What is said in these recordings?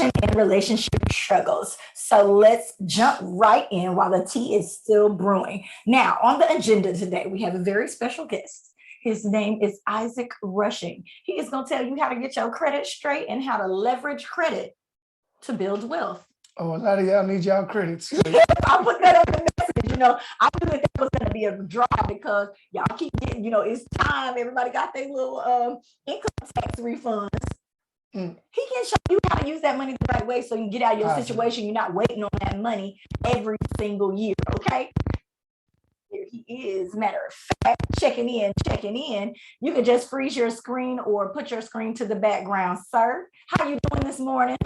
and relationship struggles. So let's jump right in while the tea is still brewing. Now, on the agenda today, we have a very special guest. His name is Isaac Rushing. He is going to tell you how to get your credit straight and how to leverage credit to build wealth. Oh, a lot of y'all need y'all credits. I put that on the message, I knew that was going to be a draw because y'all keep getting, it's time. Everybody got their little income tax refunds. He can show you how to use that money the right way so you can get out of your situation. You're not waiting on that money every single year, okay? Here he is. Matter of fact, checking in. You can just freeze your screen or put your screen to the background. Sir, how you doing this morning?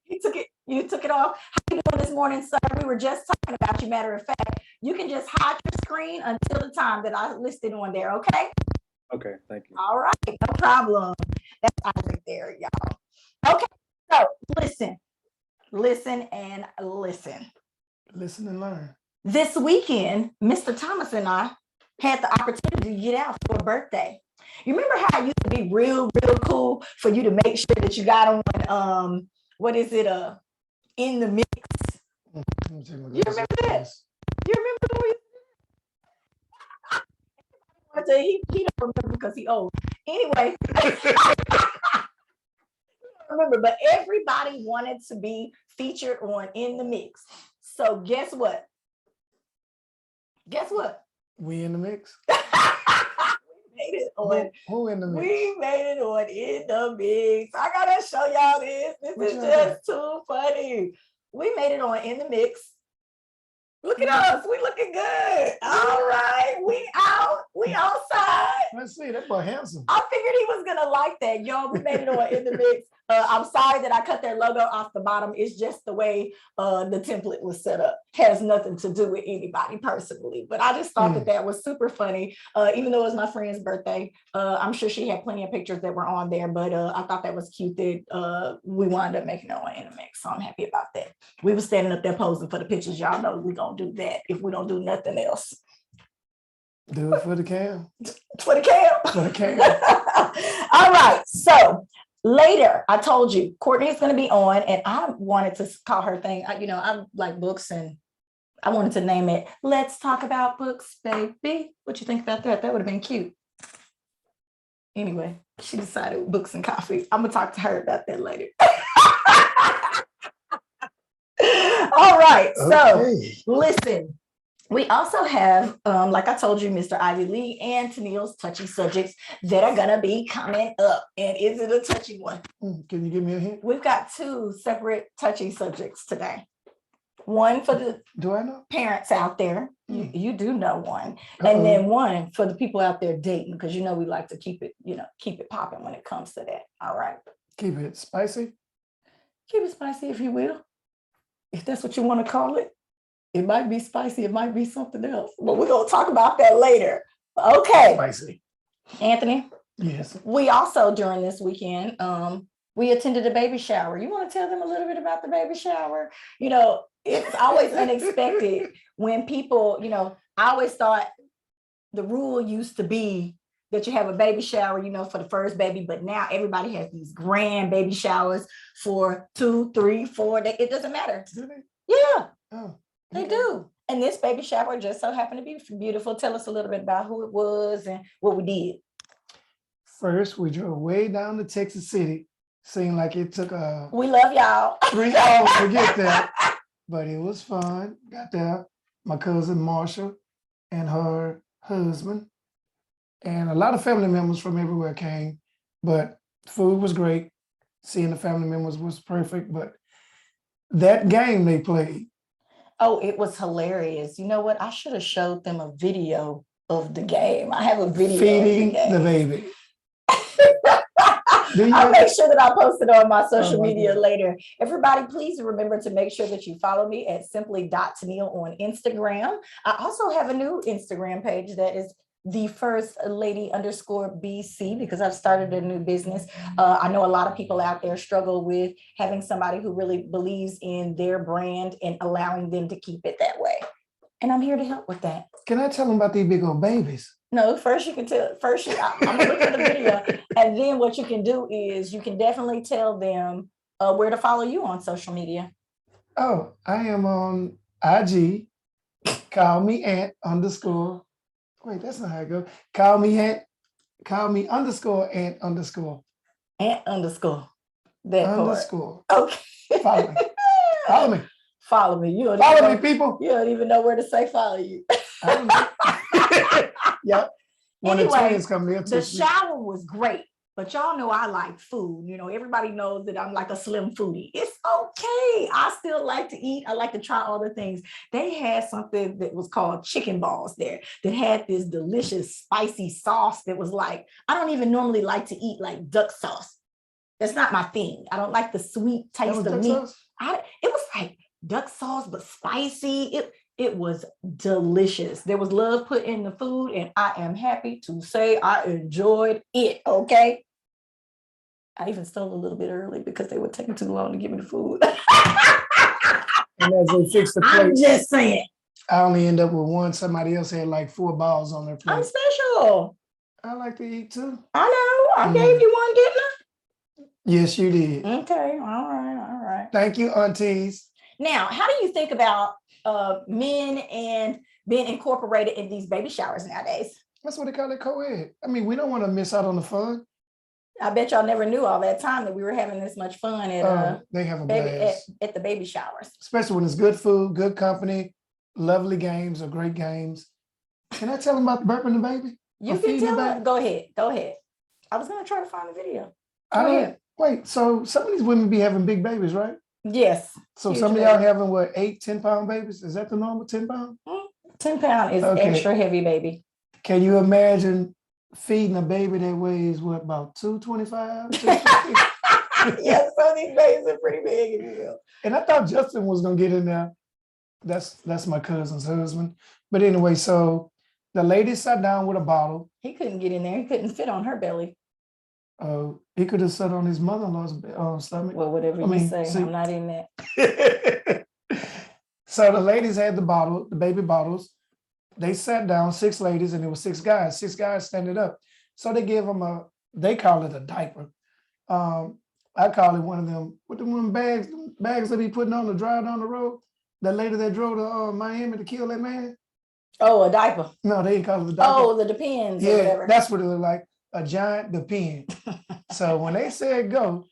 You took it off. How you doing this morning, sir? We were just talking about you. Matter of fact, you can just hide your screen until the time that I listed on there, okay? Okay, thank you. All right, no problem. That's Isaac there, y'all. Okay, so listen and listen. Listen and learn. This weekend, Mr. Thomas and I had the opportunity to get out for a birthday. You remember how it used to be real cool for you to make sure that you got on, in the mix? You remember that? You remember the he don't remember because he old. Anyway, remember, but everybody wanted to be featured on In the Mix. So guess what? We in the mix. We made it on. Who in the mix? We made it on In the Mix. I gotta show y'all this. This is just too funny. We made it on In the Mix. Look at us. We looking good. All right. We out. We outside. Let's see. That boy handsome. I figured he was going to like that. Y'all, we made it on In the Mix. I'm sorry that I cut their logo off the bottom. It's just the way the template was set up. Has nothing to do with anybody personally. But I just thought that was super funny. Even though it was my friend's birthday, I'm sure she had plenty of pictures that were on there. But I thought that was cute that we wound up making it on In the Mix. So I'm happy about that. We were standing up there posing for the pictures. Y'all know we're going to do that if we don't do nothing else. Do it for the cam. For the cam. For the cam. All right. So later, I told you Courtney is going to be on, and I wanted to call her thing. I like books, and I wanted to name it "Let's Talk About Books, Baby." What you think about that? That would have been cute. Anyway, she decided books and coffee. I'm gonna talk to her about that later. All right. Okay. So listen. We also have, like I told you, Mr. Ivy Lee and Tennille's touchy subjects that are going to be coming up. And is it a touchy one? Can you give me a hint? We've got two separate touchy subjects today. One for the parents out there. You do know one. And then one for the people out there dating, because we like to keep it popping when it comes to that. All right. Keep it spicy? Keep it spicy, if you will. If that's what you want to call it. It might be spicy. It might be something else. But we're going to talk about that later. Okay. Spicy. Anthony? Yes. We also, during this weekend, we attended a baby shower. You want to tell them a little bit about the baby shower? It's always unexpected when people, I always thought the rule used to be that you have a baby shower, for the first baby, but now everybody has these grand baby showers for 2, 3, 4 days. It doesn't matter. Do they? Yeah. Oh. They do. And this baby shower just so happened to be beautiful. Tell us a little bit about who it was and what we did. First, we drove way down to Texas City. Seemed like it took we love y'all. 3 hours to get there, but it was fun. Got there, my cousin Marsha and her husband, and a lot of family members from everywhere came, but food was great. Seeing the family members was perfect, but that game they played. Oh, it was hilarious. You know what? I should have showed them a video of the game. I have a video feeding of the baby. I'll make sure that I post it on my social media later. Everybody, please remember to make sure that you follow me at simply.tennille on Instagram. I also have a new Instagram page that is the first lady _BC because I've started a new business. I know a lot of people out there struggle with having somebody who really believes in their brand and allowing them to keep it that way. And I'm here to help with that. Can I tell them about these big old babies? No, first you can tell, I'm gonna look at the video. And then what you can do is you can definitely tell them where to follow you on social media. Oh, I am on IG. Call me Ant underscore. Wait, that's not how it goes. Call me Ant. Call me underscore Ant underscore. Ant underscore. That part. Underscore. Okay. Follow me. Follow me. Follow me. You don't Follow even me, know, people. you don't even know where to say follow you. I don't know. Yep. When the Anyway, twins come there, the shower was great, but y'all know I like food. You know, everybody knows that I'm like a slim foodie. It's okay. I still like to eat. I like to try other things. They had something that was called chicken balls there that had this delicious spicy sauce that was like, I don't even normally like to eat like duck sauce. That's not my thing. I don't like the sweet taste of meat. It was like duck sauce, but spicy. It was delicious. There was love put in the food, and I am happy to say I enjoyed it. Okay. I even stole a little bit early because they were taking too long to give me the food. And as they fix the plate, I'm just saying. I only end up with one. Somebody else had like 4 balls on their plate. I'm special. I like to eat too. I know. I gave you one, didn't I? Yes, you did. Okay. All right. All right. Thank you, aunties. Now, how do you think about men and being incorporated in these baby showers nowadays? That's what they call it, co-ed. I mean, we don't want to miss out on the fun. I bet y'all never knew all that time that we were having this much fun at they have a baby blast. at the baby showers. Especially when it's good food, good company, lovely games or great games. Can I tell them about burping the baby? You can tell them. Go ahead. Go ahead. I was gonna try to find the video. Wait, so some of these women be having big babies, right? Yes. So some of y'all having what, 8, 10-pound babies? Is that the normal 10 pound? 10 pound is extra heavy, baby. Can you imagine feeding a baby that weighs what, about 225? 250? Yes, some of these babies are pretty big, if you will. And I thought Justin was gonna get in there. That's my cousin's husband. But anyway, so the lady sat down with a bottle. He couldn't get in there. He couldn't fit on her belly. He could have sat on his mother-in-law's stomach. Well, whatever you say, I'm not in that. So the ladies had the baby bottles. They sat down, 6 ladies, and there were 6 guys. 6 guys standing up. So they gave them they call it a diaper. I call it one of them, what them bags that be putting on to drive down the road. That lady that drove to Miami to kill that man. Oh, a diaper. No, they didn't call it a diaper. Oh, the Depends. Yeah, or whatever. That's what it looked like. A giant Depend. So when they said go,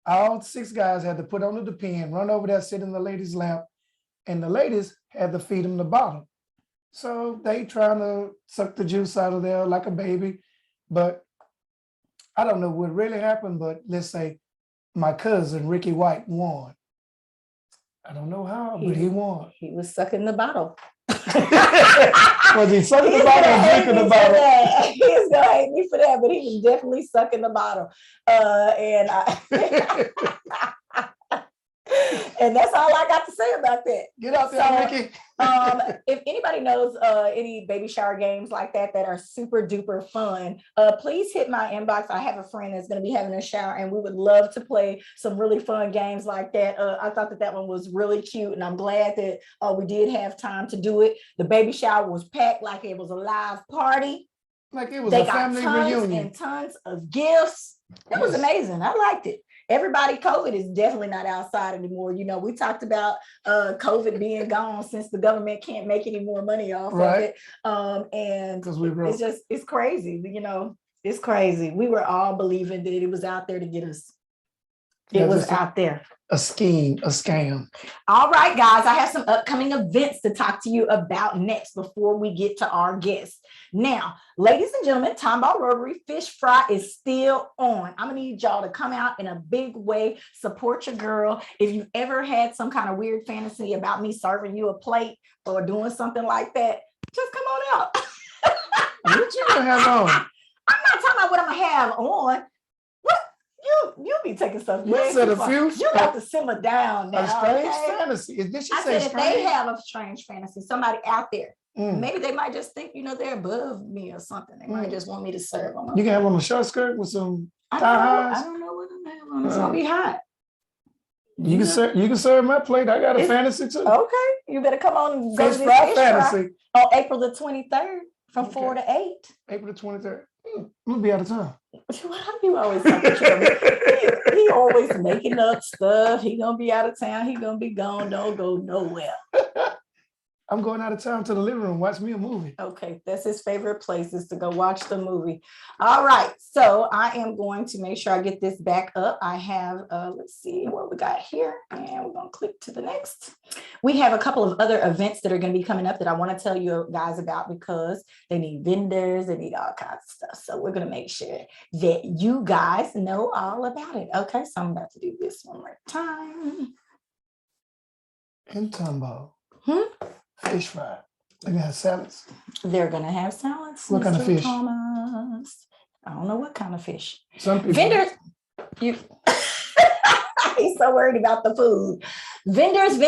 all 6 guys had to put on the Depend, run over there, sit in the lady's lap, and the ladies had to feed them the bottle. So they trying to suck the juice out of there like a baby. But I don't know what really happened, but let's say my cousin, Ricky White, won. I don't know how, but he won. He was sucking the bottle. Was he sucking the bottle or drinking the bottle? He's gonna hate me for that, but he was definitely sucking the bottle. And that's all I got to say about that. Get out there, Ricky. If anybody knows any baby shower games like that are super duper fun, please hit my inbox. I have a friend that's going to be having a shower, and we would love to play some really fun games like that. I thought that one was really cute, and I'm glad that we did have time to do it. The baby shower was packed like it was a live party. Like it was a family reunion. And tons of gifts. It was amazing. I liked it. Everybody, COVID is definitely not outside anymore. You know, we talked about COVID being gone since the government can't make any more money off of it. And it's crazy. You know, it's crazy. We were all believing that it was out there to get us. It was out there. A scheme, a scam. All right, guys, I have some upcoming events to talk to you about next before we get to our guests. Now, ladies and gentlemen, Tomball Rotary Fish Fry is still on. I'm gonna need y'all to come out in a big way, support your girl. If you've ever had some kind of weird fantasy about me serving you a plate or doing something like that, just come on out. What you gonna have on? I'm not talking about what I'm gonna have on. You be taking stuff. You got to simmer down now. A strange fantasy. I said if they have a strange fantasy, somebody out there, maybe they might just think, they're above me or something. They might just want me to serve them. You can have on a short skirt with some thigh highs. I don't know what to have on. It's gonna be hot. You can serve my plate. I got a fantasy too. Okay, you better come on and go Fish Fry fantasy on April the 23rd from 4 to 8. April the 23rd. I'm gonna be out of town. How do you always talk about he always making up stuff. He gonna be out of town. He gonna be gone. Don't go nowhere. I'm going out of town to the living room, watch me a movie. Okay, that's his favorite place is to go watch the movie. All right, so I am going to make sure I get this back up. I have, let's see what we got here, and we're gonna click to the next. We have a couple of other events that are gonna be coming up that I wanna tell you guys about because they need vendors, they need all kinds of stuff. So we're gonna make sure that you guys know all about it. Okay, so I'm about to do this one more time. And Tumbo. Hmm? Fish fry. They're gonna have salads. They're gonna have salads. What kind of Mr. fish? Thomas. I don't know what kind of fish. Some people. Vendors, you he's so worried about the food. Vendors,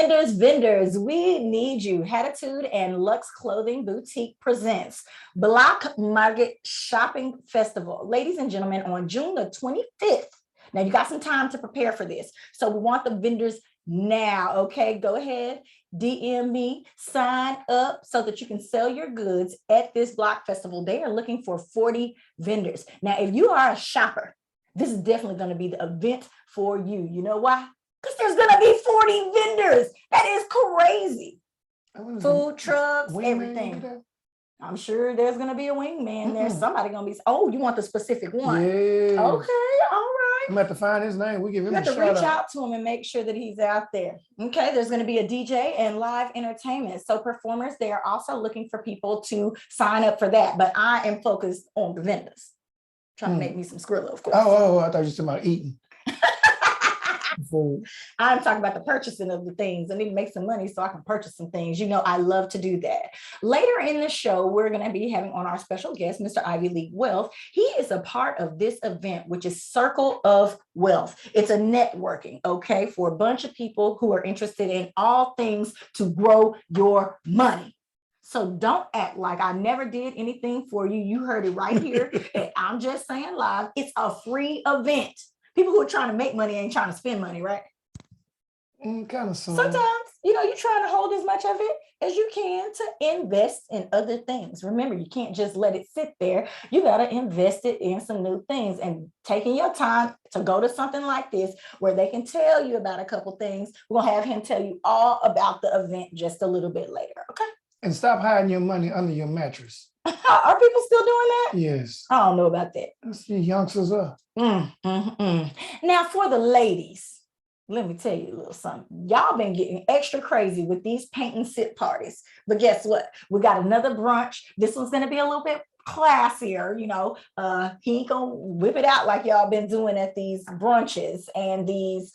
we need you. Hatitude and Lux Clothing Boutique presents Black Market Shopping Festival. Ladies and gentlemen, on June the 25th. Now you got some time to prepare for this. So we want the vendors now, okay? Go ahead, DM me, sign up so that you can sell your goods at this block festival. They are looking for 40 vendors. Now, if you are a shopper, this is definitely going to be the event for you. You know why? Because there's going to be 40 vendors. That is crazy. Food trucks, everything. I'm sure there's going to be a wingman. There's somebody going to be, oh, you want the specific one? Yeah. Okay, all right. I'm going to have to find his name. We give him You a have to shout reach out. out to him and make sure that he's out there. Okay, there's going to be a DJ and live entertainment. So performers, they are also looking for people to sign up for that. But I am focused on the vendors. Trying to make me some Skrilla, of course. Oh, I thought you were talking about eating. Food. I'm talking about the purchasing of the things. I need to make some money so I can purchase some things. You know, I love to do that. Later in the show, we're going to be having on our special guest, Mr. Ivy League Wealth. He is a part of this event, which is Circle of Wealth. It's a networking, okay, for a bunch of people who are interested in all things to grow your money. So don't act like I never did anything for you. You heard it right here. And I'm just saying live. It's a free event. People who are trying to make money ain't trying to spend money, right? Kind of so. Sometimes, you know, you're trying to hold as much of it as you can to invest in other things. Remember, you can't just let it sit there. You got to invest it in some new things and taking your time to go to something like this where they can tell you about a couple things. We're going to have him tell you all about the event just a little bit later. Okay. And stop hiding your money under your mattress. Are people still doing that? Yes. I don't know about that. That's the youngsters up. Now for the ladies, let me tell you a little something. Y'all been getting extra crazy with these paint and sip parties. But guess what? We got another brunch. This one's going to be a little bit classier, you know. He ain't gonna whip it out like y'all been doing at these brunches and these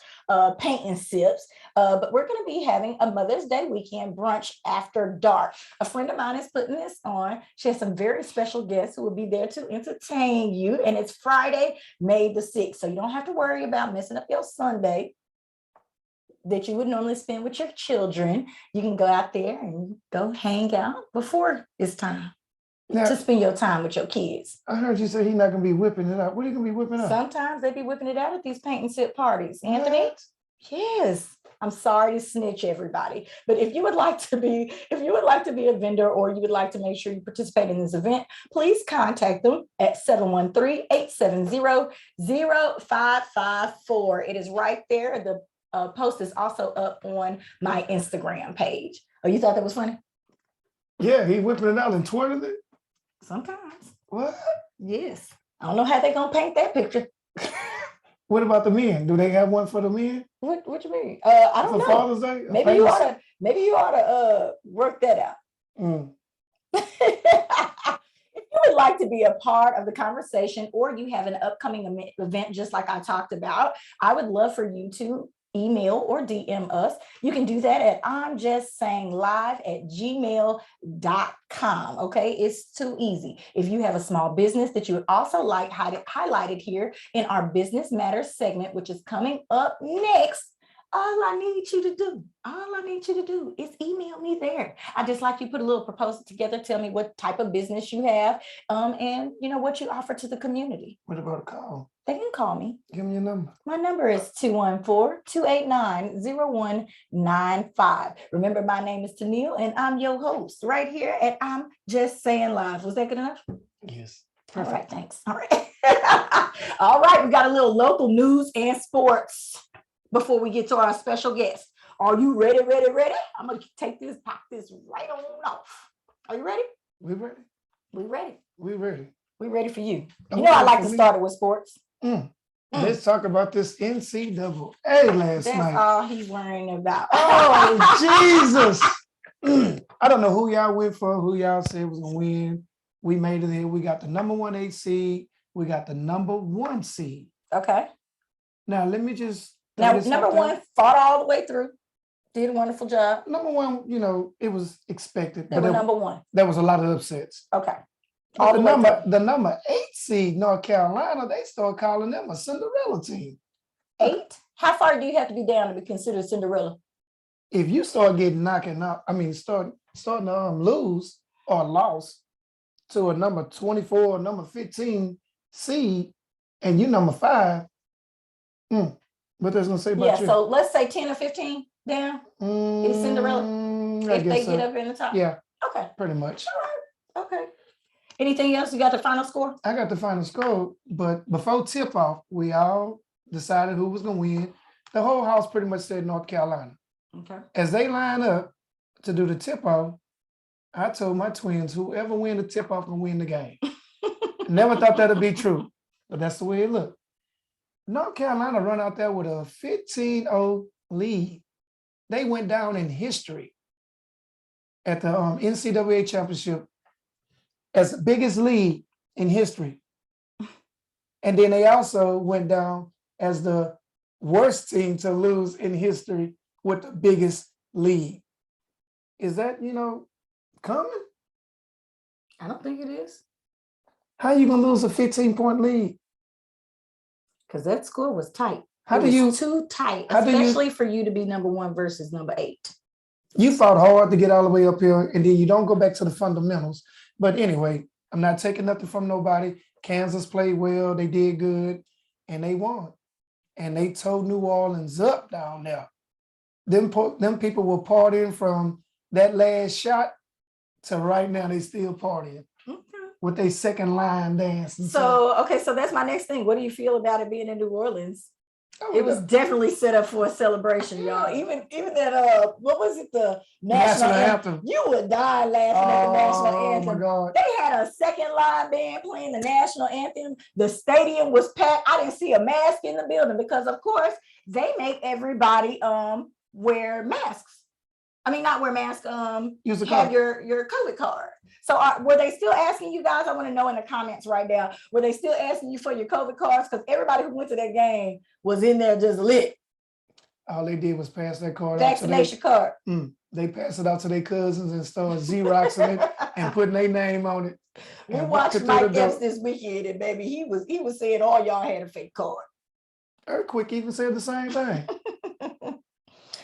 paint and sips. But we're going to be having a Mother's Day weekend brunch after dark. A friend of mine is putting this on. She has some very special guests who will be there to entertain you. And it's Friday, May the 6th. So you don't have to worry about messing up your Sunday that you would normally spend with your children. You can go out there and go hang out before it's time to spend your time with your kids. I heard you say he's not going to be whipping it out. What are you going to be whipping out? Sometimes they be whipping it out at these paint and sip parties. Anthony? What? Yes. I'm sorry to snitch everybody, but if you would like to be a vendor or you would like to make sure you participate in this event, please contact them at 713-870-0554. It is right there. The post is also up on my Instagram page. Oh, you thought that was funny? Yeah, he whipping it out and twirling it. Sometimes. What? Yes. I don't know how they're gonna paint that picture. What about the men? Do they have one for the men? What you mean? I don't know. Father's Day? Maybe you ought to work that out. If you would like to be a part of the conversation or you have an upcoming event just like I talked about, I would love for you to email or DM us. You can do that at imjustsayinglive@gmail.com. Okay, it's too easy. If you have a small business that you would also like highlighted here in our Business Matters segment, which is coming up next, all I need you to do is email me there. I just like you put a little proposal together, tell me what type of business you have, and you know what you offer to the community. What about a call? They can call me. Give me your number. My number is 214-289-0195. Remember, my name is Tennille, and I'm your host right here at I'm Just Saying Live. Was that good enough? Yes. All right, thanks. All right. All right, we got a little local news and sports before we get to our special guest. Are you ready? I'm gonna pop this right on off. Are you ready? We ready? We ready. We ready. We ready for you. I'm You know I ready like for to me. start it with sports. Let's talk about this NCAA last That's night. all he's worrying about. Oh, Jesus. I don't know who y'all went for, who y'all said was gonna win. We made it in. We got the number 1 seed. We got the number 1 seed. Okay. Now let me just Now, throw this number out there. one fought all the way through. Did a wonderful job. Number 1, you know, it was expected, They but were number one. there was a lot of upsets. Okay. But All the the way number through. the number 8 seed, North Carolina, they started calling them a Cinderella team. 8. How far do you have to be down to be considered Cinderella? If you start getting knocking out, starting to lose or lost to a number 24 or number 15 seed, and you number 5, what that's gonna say about Yeah, you? so let's say 10 or 15 down is Cinderella I if guess they so. get up in the top. Yeah, Okay. pretty much. All right. Okay. Anything else? You got the final score? I got the final score, but before tip off, we all decided who was gonna win. The whole house pretty much said North Carolina. Okay. As they line up to do the tip off, I told my twins, whoever win the tip off can win the game. Never thought that'd be true, but that's the way it looked. North Carolina run out there with a 15-0 lead. They went down in history at the NCAA championship as the biggest lead in history. And then they also went down as the worst team to lose in history with the biggest lead. Is that, coming? I don't think it is. How you gonna lose a 15-point lead? Because that score was tight. How It do was you too tight, how do you- especially for you to be number one versus number 8. You fought hard to get all the way up here, and then you don't go back to the fundamentals. But anyway, I'm not taking nothing from nobody. Kansas played well, they did good, and they won. And they tore New Orleans up down there. Them people were partying from that last shot to right now, they still partying with their second line dance. So, okay, so that's my next thing. What do you feel about it being in New Orleans? Oh, It was definitely set up for a celebration, y'all. Even that what was it, the national anthem? You would die laughing at the national anthem. Oh my God. They had a second line band playing the national anthem. The stadium was packed. I didn't see a mask in the building because, of course, they make everybody wear masks. I mean, not wear masks. Use a have card. your COVID card. So were they still asking you guys? I want to know in the comments right now. Were they still asking you for your COVID cards? Because everybody who went to that game was in there just lit. All they did was pass that card Vaccination card. They passed it out to their cousins and started Xeroxing it and putting their name on it. We and watched walking through the Mike door. Epps this weekend, and baby, he was saying all y'all had a fake card. Earthquake even said the same thing.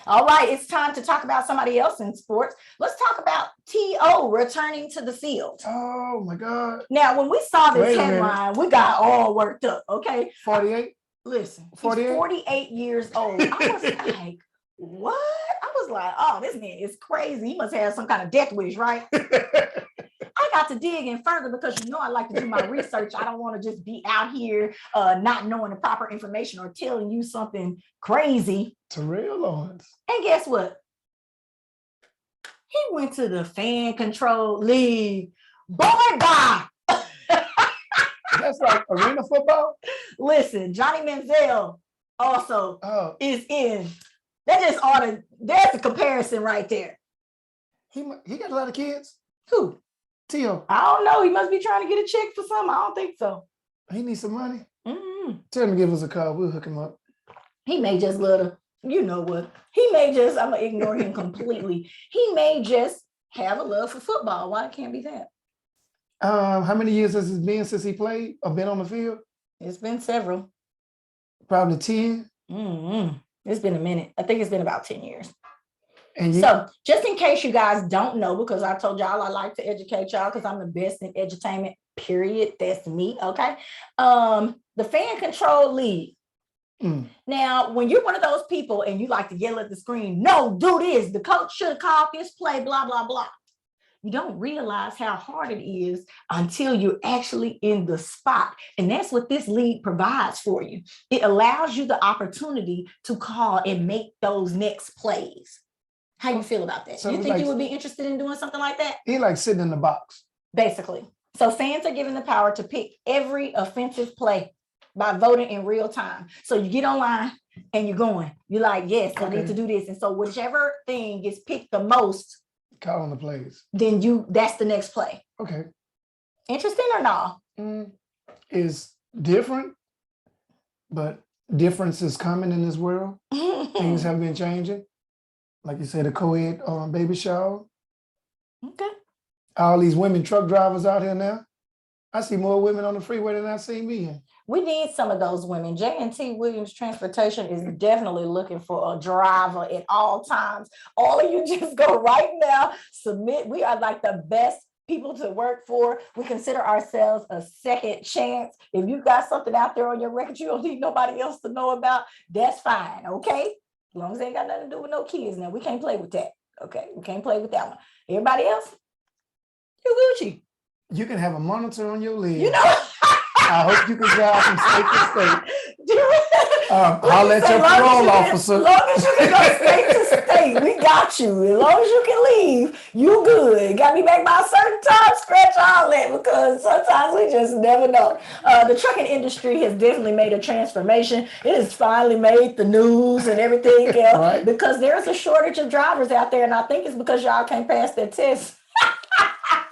All right, it's time to talk about somebody else in sports. Let's talk about T.O. returning to the field. Oh my God. Now, when we saw Wait this a minute. headline, we got all worked up, okay? 48? Listen, he's 48? 48 years old. I was like, what? I was like, oh, this man is crazy. He must have some kind of death wish, right? I got to dig in further because I like to do my research. I don't want to just be out here not knowing the proper information or telling you something crazy. Terrell Owens. And guess what? He went to the fan control league. Boy, bye. That's like arena football? Listen, Johnny Manziel also Oh, is in. There's a comparison right there. he got a lot of kids? Who? Tio, I don't know. He must be trying to get a check for something. I don't think so. he needs some money? Mm-mm. Tell him to give us a call. We'll hook him up. He may just let her, you know what? He may just, I'm going to ignore him completely. He may just have a love for football. Why it can't be that? How many years has it been since he played or been on the field? It's been several. Probably 10. It's been a minute. I think it's been about 10 years. And you, So just in case you guys don't know, because I told y'all I like to educate y'all because I'm the best in edutainment, period. That's me, okay? The fan control league. Now, when you're one of those people and you like to yell at the screen, no, do this, the coach should have called this play, blah, blah, blah. you don't realize how hard it is until you're actually in the spot. And that's what this league provides for you. It allows you the opportunity to call and make those next plays. How you feel about that? So you it's think like- you would be interested in doing something like that? He like sitting in the box. Basically. So fans are given the power to pick every offensive play by voting in real time. So you get online and you're going, you're like, yes, I need Okay. to do this. And so whichever thing gets picked the most, Calling the plays. then that's the next play. Okay. Interesting or no? Is different, but difference is coming in this world. Things have been changing. Like you said, a co-ed baby shower. Okay. All these women truck drivers out here now. I see more women on the freeway than I see men. We need some of those women. J&T Williams Transportation is definitely looking for a driver at all times. All of you just go right now, submit. We are like the best people to work for. We consider ourselves a second chance. If you got something out there on your record you don't need nobody else to know about, that's fine, okay? As long as they ain't got nothing to do with no kids. Now, we can't play with that, okay? We can't play with that one. Everybody else, you Gucci. You can have a monitor on your leg. You know? I hope you can drive from state to state. I'll I'll let your parole officer. As long as you can go state to state, we got you. As long as you can leave, you good. Got me back by a certain time, scratch all that, because sometimes we just never know. The trucking industry has definitely made a transformation. It has finally made the news and everything else Right. because there's a shortage of drivers out there, and I think it's because y'all can't pass that test.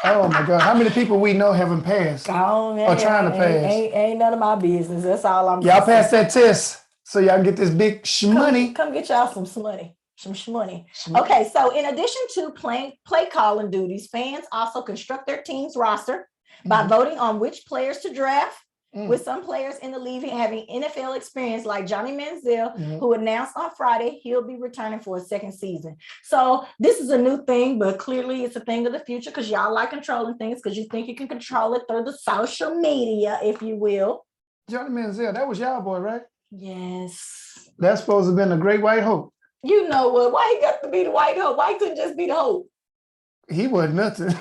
Oh my God. How many people we know haven't passed? Or trying to pass. Ain't none of my business. That's all I'm Y'all gonna say. pass that test so y'all can get this big shmoney. Come get y'all some shmoney. Some shmoney. Okay, so in addition to play calling duties, fans also construct their team's roster by voting on which players to draft. With some players in the league having NFL experience, like Johnny Manziel, who announced on Friday he'll be returning for a second season. So this is a new thing, but clearly it's a thing of the future because y'all like controlling things because you think you can control it through the social media, if you will. Johnny Manziel, that was y'all boy, right? Yes. That's supposed to have been a great white hope. You know what? Why he got to be the white hope? Why he couldn't just be the hope? He wasn't nothing.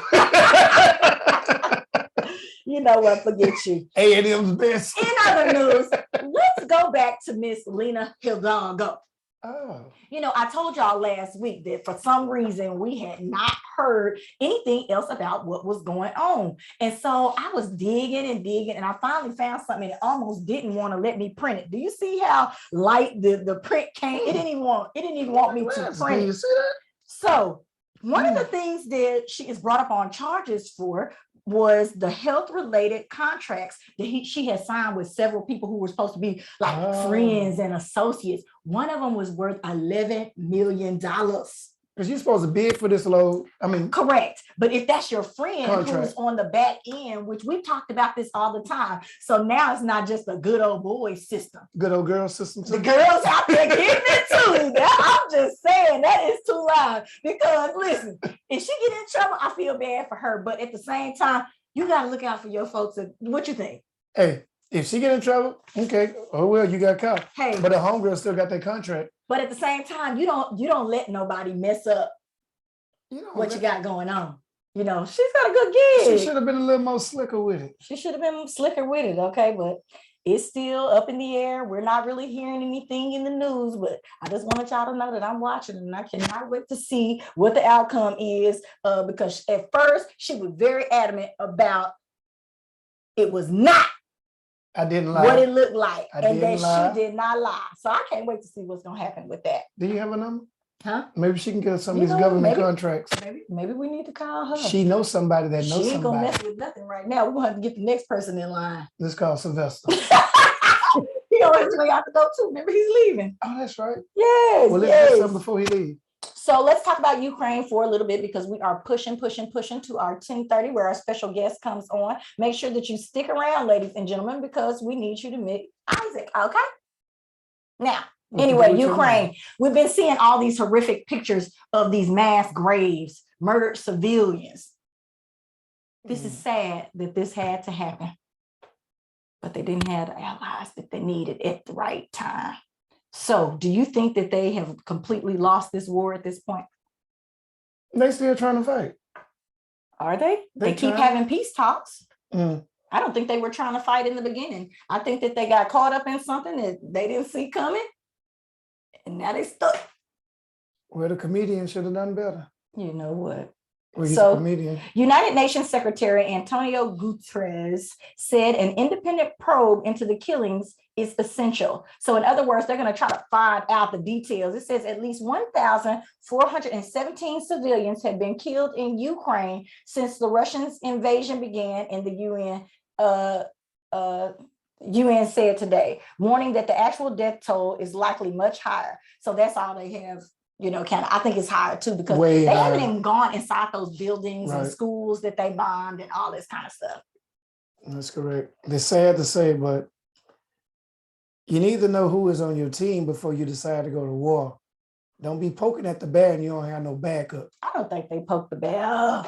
You know what? Forget you. A&M's best. In other news, let's go back to Miss Lena Hidalgo. Oh. You know, I told y'all last week that for some reason we had not heard anything else about what was going on. And so I was digging and I finally found something that almost didn't want to let me print it. Do you see how light the print came? It didn't even want me to print Can you it. see that? So one of the things that she is brought up on charges for was the health-related contracts that she had signed with several people who were supposed to be like friends and associates. One of them was worth $11 million. Because you're supposed to bid for this load. I mean, Correct. But if that's your friend Contract. who's on the back end, which we've talked about this all the time. So now it's not just a good old boy system. good old girl system too. The girls out there getting it too. I'm just saying that is too loud. Because listen, if she get in trouble, I feel bad for her. But at the same time, you got to look out for your folks. What you think? Hey, if she get in trouble, okay. Oh well, you got caught. Hey, But the homegirl still got that contract. but at the same time, you don't let nobody mess up You know what you that- got going on. You know, she's got a good She gig. should have been a little more slicker with it. She should have been slicker with it, okay? But it's still up in the air. We're not really hearing anything in the news, but I just wanted y'all to know that I'm watching and I cannot wait to see what the outcome is because at first she was very adamant about it was not I didn't lie. what it looked like I and that didn't lie. she did not lie. So I can't wait to see what's going to happen with that. Do you have a number? Huh? Maybe she can get some of You these know, government maybe- contracts. Maybe we need to call her. She knows somebody that knows She ain't gonna somebody. mess with nothing right now. We're gonna have to get the next person in line. Let's call Sylvester. He on his way out to go too. Remember, he's leaving. Oh, that's right. Yes, Well, let's get yes. something before he leaves. So let's talk about Ukraine for a little bit because we are pushing to our 10:30 where our special guest comes on. Make sure that you stick around, ladies and gentlemen, because we need you to meet Isaac. Okay. Now, What anyway, you do with your Ukraine. We've been seeing all these horrific pictures of these mass graves, murdered civilians. This is sad that this had to happen, but they didn't have the allies that they needed at the right time. So do you think that they have completely lost this war at this point? They still trying to fight. Are they? They keep trying. having peace talks. Mm. I don't think they were trying to fight in the beginning. I think that they got caught up in something that they didn't see coming, and now they stuck. Well, the comedian should have done better. You know what? Well, he's a So, comedian. United Nations Secretary Antonio Guterres said an independent probe into the killings is essential. So, in other words, they're going to try to find out the details. It says at least 1,417 civilians have been killed in Ukraine since the Russian invasion began, and the UN said today, warning that the actual death toll is likely much higher. So that's all they have. You know, kind of, I think it's higher too, because Way they higher. haven't even gone inside those buildings and Right. schools that they bombed and all this kind of stuff. That's correct. It's sad to say, but you need to know who is on your team before you decide to go to war. Don't be poking at the bear and you don't have no backup. I don't think they poked the bear.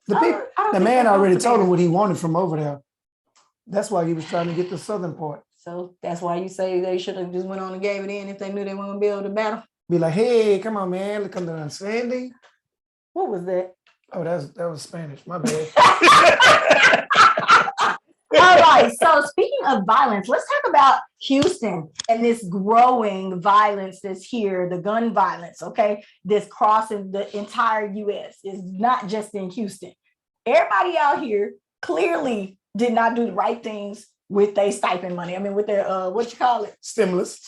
The man already told him what he wanted from over there. That's why he was trying to get the southern part. So that's why you say they should have just went on and gave it in if they knew they weren't gonna be able to battle. Be like, hey, come on, man, look under understanding. What was that? Oh, that was Spanish. My bad. All right. So speaking of violence, let's talk about Houston and this growing violence that's here, the gun violence, okay? This crossing the entire US is not just in Houston. Everybody out here clearly did not do the right things with their stipend money. I mean, with their, what you call it? Stimulus.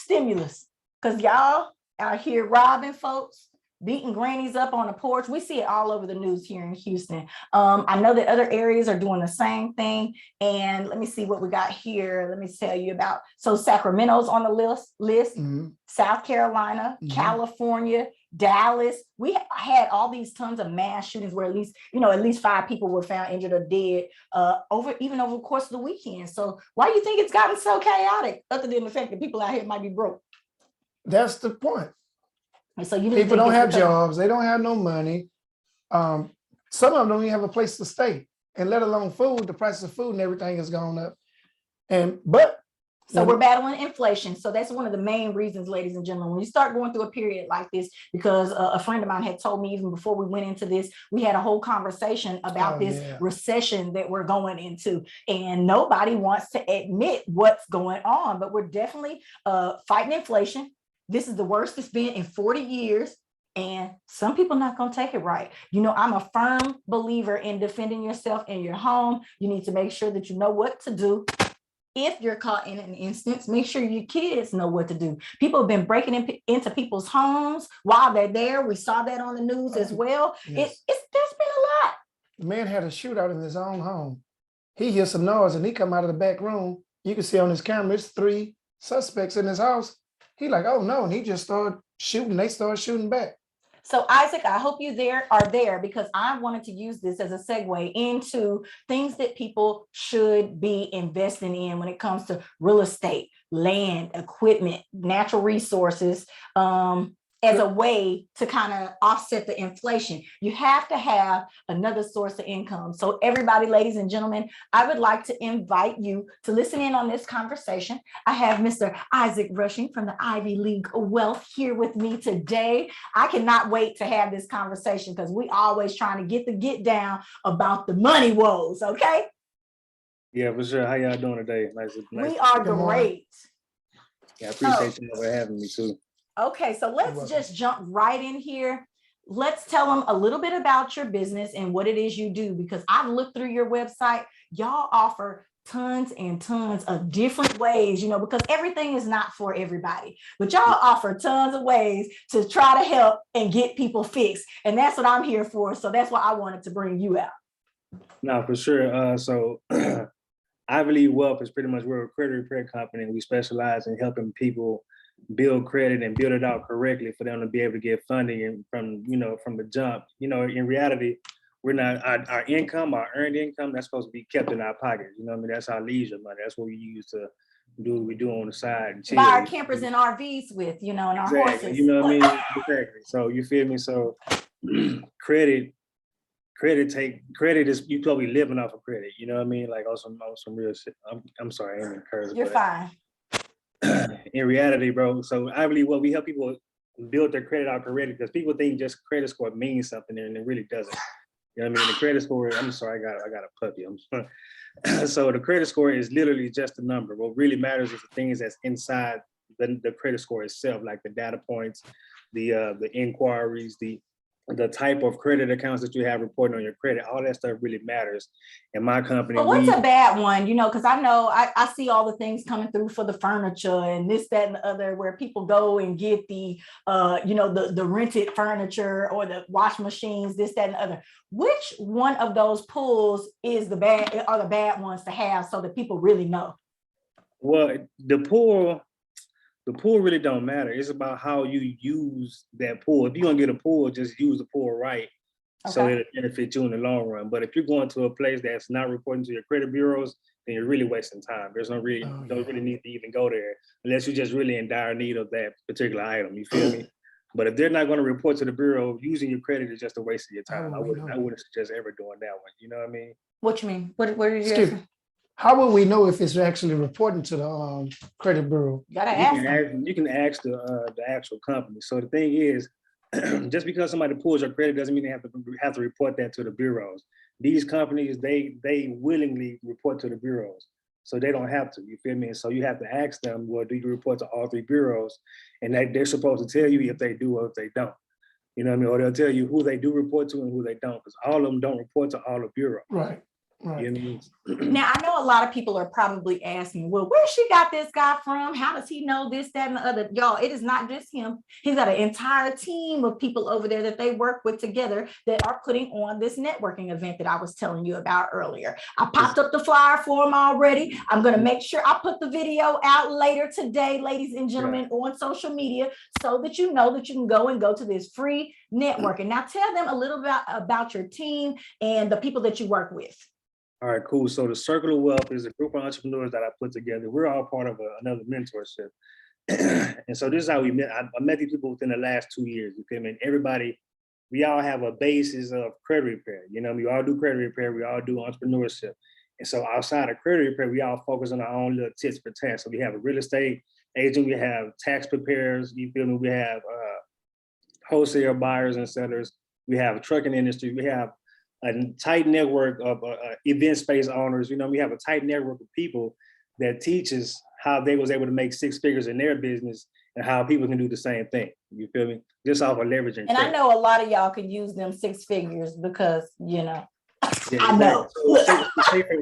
Because y'all out here robbing folks, beating grannies up on the porch. We see it all over the news here in Houston. I know that other areas are doing the same thing. And let me see what we got here. Let me tell you about. So Sacramento's on the list, South Carolina, California, Dallas. We had all these tons of mass shootings where at least 5 people were found injured or dead over the course of the weekend. So why do you think it's gotten so chaotic, other than the fact that people out here might be broke? That's the point. And so people don't have jobs. They don't have no money. Some of them don't even have a place to stay, and let alone food. The price of food and everything has gone up. So we're battling inflation. So that's one of the main reasons, ladies and gentlemen, when you start going through a period like this, because a friend of mine had told me even before we went into this, we had a whole conversation about this recession that we're going into, and nobody wants to admit what's going on, but we're definitely fighting inflation. This is the worst it's been in 40 years. And some people not going to take it right. You know, I'm a firm believer in defending yourself in your home. You need to make sure that you know what to do. If you're caught in an instance, make sure your kids know what to do. People have been breaking into people's homes while they're there. We saw that on the news as well. There's been a lot. The man had a shootout in his own home. He hears some noise and he come out of the back room. You can see on his camera, it's 3 suspects in his house. He like, oh no, and he just started shooting. They started shooting back. So Isaac, I hope you are there because I wanted to use this as a segue into things that people should be investing in when it comes to real estate, land, equipment, natural resources, as a way to kind of offset the inflation. You have to have another source of income. So everybody, ladies and gentlemen, I would like to invite you to listen in on this conversation. I have Mr. Isaac Rushing from the Ivy League Wealth here with me today. I cannot wait to have this conversation because we always trying to get down about the money woes, okay? Yeah, for sure. How y'all doing today? Nice we are great. Yeah, I appreciate you for having me too. Okay, so let's just jump right in here. Let's tell them a little bit about your business and what it is you do, because I've looked through your website. Y'all offer tons and tons of different ways, because everything is not for everybody, but y'all offer tons of ways to try to help and get people fixed. And that's what I'm here for. So that's why I wanted to bring you out. No, for sure. So Ivy League Wealth is pretty much, we're a credit repair company, and we specialize in helping people build credit and build it out correctly for them to be able to get funding and from the jump. In reality, we're not, our income, our earned income, that's supposed to be kept in our pockets. That's our leisure money. That's what we use to do what we do on the side. Buy our campers and RVs with, and our horses. You know what I mean? Exactly. So you feel me? So credit is, you probably living off of credit. You know what I mean? Like on some real shit. I'm sorry, I ain't encouraged. You're fine. In reality, bro. So I believe we help people build their credit out correctly, because people think just credit score means something and it really doesn't. You know what I mean? The credit score, I'm sorry, I got a puppy. I'm sorry. So the credit score is literally just a number. What really matters is the things that's inside the credit score itself, like the data points, the inquiries, the type of credit accounts that you have reporting on your credit. All that stuff really matters. In my company, But what's a bad one? You know, because I know I see all the things coming through for the furniture and this, that, and the other, where people go and get the you know, the rented furniture or the wash machines, this, that, and the other. Which one of those pulls is the bad ones to have so that people really know? well, the pool really don't matter. It's about how you use that pool. If you're gonna get a pool, just use the pool right, so Okay. it'll benefit you in the long run. But if you're going to a place that's not reporting to your credit bureaus, then you're really wasting time. There's no really, Oh, you don't yeah. really need to even go there unless you're just really in dire need of that particular item. You feel me? But if they're not going to report to the bureau, using your credit is just a waste of your time. How would we know? I wouldn't suggest ever doing that one. You know what I mean? What you mean? What did you Skip, ask? how will we know if it's actually reporting to the credit bureau? You gotta You ask can them. you can ask the actual company. So the thing is, just because somebody pulls your credit doesn't mean they have to report that to the bureaus. These companies, they willingly report to the bureaus, so they don't have to. You feel me? And so you have to ask them, well, do you report to all 3 bureaus? And they're supposed to tell you if they do or if they don't. You know what I mean? Or they'll tell you who they do report to and who they don't, because all of them don't report to all the bureaus. Right, right. You know what I mean? Now, I know a lot of people are probably asking, well, where she got this guy from? How does he know this, that, and the other? Y'all, it is not just him. He's got an entire team of people over there that they work with together that are putting on this networking event that I was telling you about earlier. I popped up the flyer for him already. I'm going to make sure I put the video out later today, ladies and gentlemen, on social media, so that you know that you can go to this free networking. Now, tell them a little bit about your team and the people that you work with. All right, cool. So the Circle of Wealth is a group of entrepreneurs that I put together. We're all part of another mentorship. And so this is how we met. I met these people within the last 2 years. You feel me? And everybody, we all have a basis of credit repair. You know, we all do credit repair. We all do entrepreneurship. And so outside of credit repair, we all focus on our own little tits for tats. So we have a real estate agent. We have tax preparers. You feel me? We have wholesale buyers and sellers. We have a trucking industry. We have a tight network of event space owners. You know, we have a tight network of people that teaches how they was able to make 6 figures in their business and how people can do the same thing. You feel me? Just off of leveraging. And I know a lot of y'all could use them 6 figures because, you know, Yeah, I know. So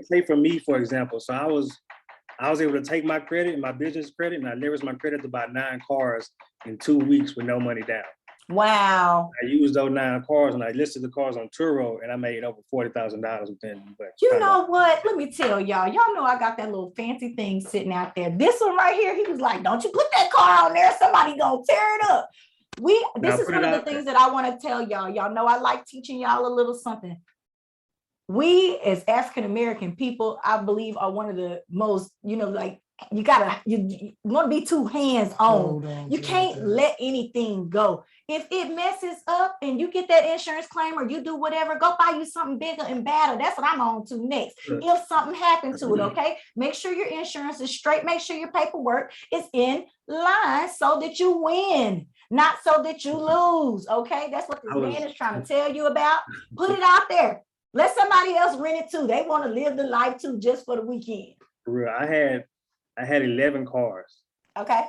say for me, for example, so I was able to take my credit, my business credit, and I leveraged my credit to buy 9 cars in 2 weeks with no money down. Wow. I used those 9 cars and I listed the cars on Turo and I made over $40,000 within. You know what? Let me tell y'all. Y'all know I got that little fancy thing sitting out there. This one right here, he was like, don't you put that car on there. Somebody gonna tear it up. This is one of the things that I want to tell y'all. Y'all know I like teaching y'all a little something. We as African-American people, I believe, are one of the most, you know, like you want to be too hands-on. You can't let anything go. If it messes up and you get that insurance claim or you do whatever, go buy you something bigger and badder. That's what I'm on to next. If something happened to it, okay? Make sure your insurance is straight. Make sure your paperwork is in line so that you win, not so that you lose, okay? That's what this man is trying to tell you about. Put it out there. Let somebody else rent it too. They want to live the life too, just for the weekend. For real, I had 11 cars. Okay,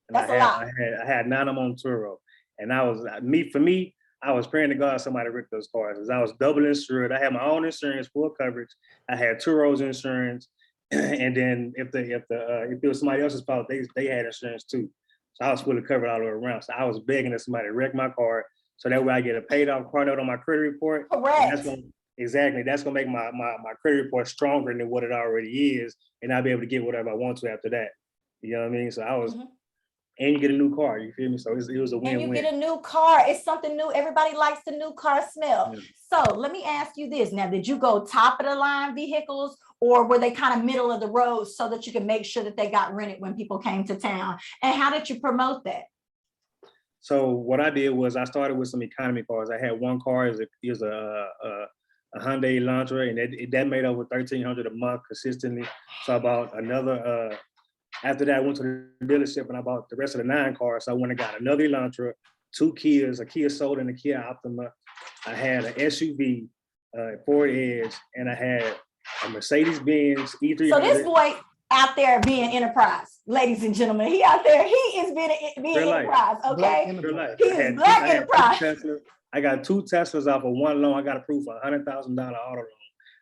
that's a lot. I had 9 of them on Turo, and I was praying to God somebody ripped those cars, because I was double insured. I had my own insurance, full coverage. I had Turo's insurance, and then if it was somebody else's fault, they had insurance too. So I was fully covered all the way around. So I was begging that somebody wreck my car, so that way I get a paid off car note on my credit report. Correct. Exactly. That's gonna make my credit report stronger than what it already is, and I'll be able to get whatever I want to after that. You know what I mean? So and you get a new car. You feel me? So it was a win-win. And you get a new car. It's something new. Everybody likes the new car smell. Yeah. So let me ask you this. Now, did you go top of the line vehicles, or were they kind of middle of the road so that you can make sure that they got rented when people came to town? And how did you promote that? So what I did was I started with some economy cars. I had one car is a Hyundai Elantra, and that made over $1,300 a month consistently. So I bought another. After that, I went to the dealership and I bought the rest of the 9 cars. So I went and got another Elantra, 2 Kias, a Kia Soul and a Kia Optima. I had an SUV, Ford Edge, and I had a Mercedes Benz E300. So this boy out there being enterprise, ladies and gentlemen, he out there, he is being Real life. enterprise, Black okay? Real enterprise. life. He I is had black I had two enterprise. Teslas. I got 2 Teslas off of one loan. I got approved for $100,000 auto loan.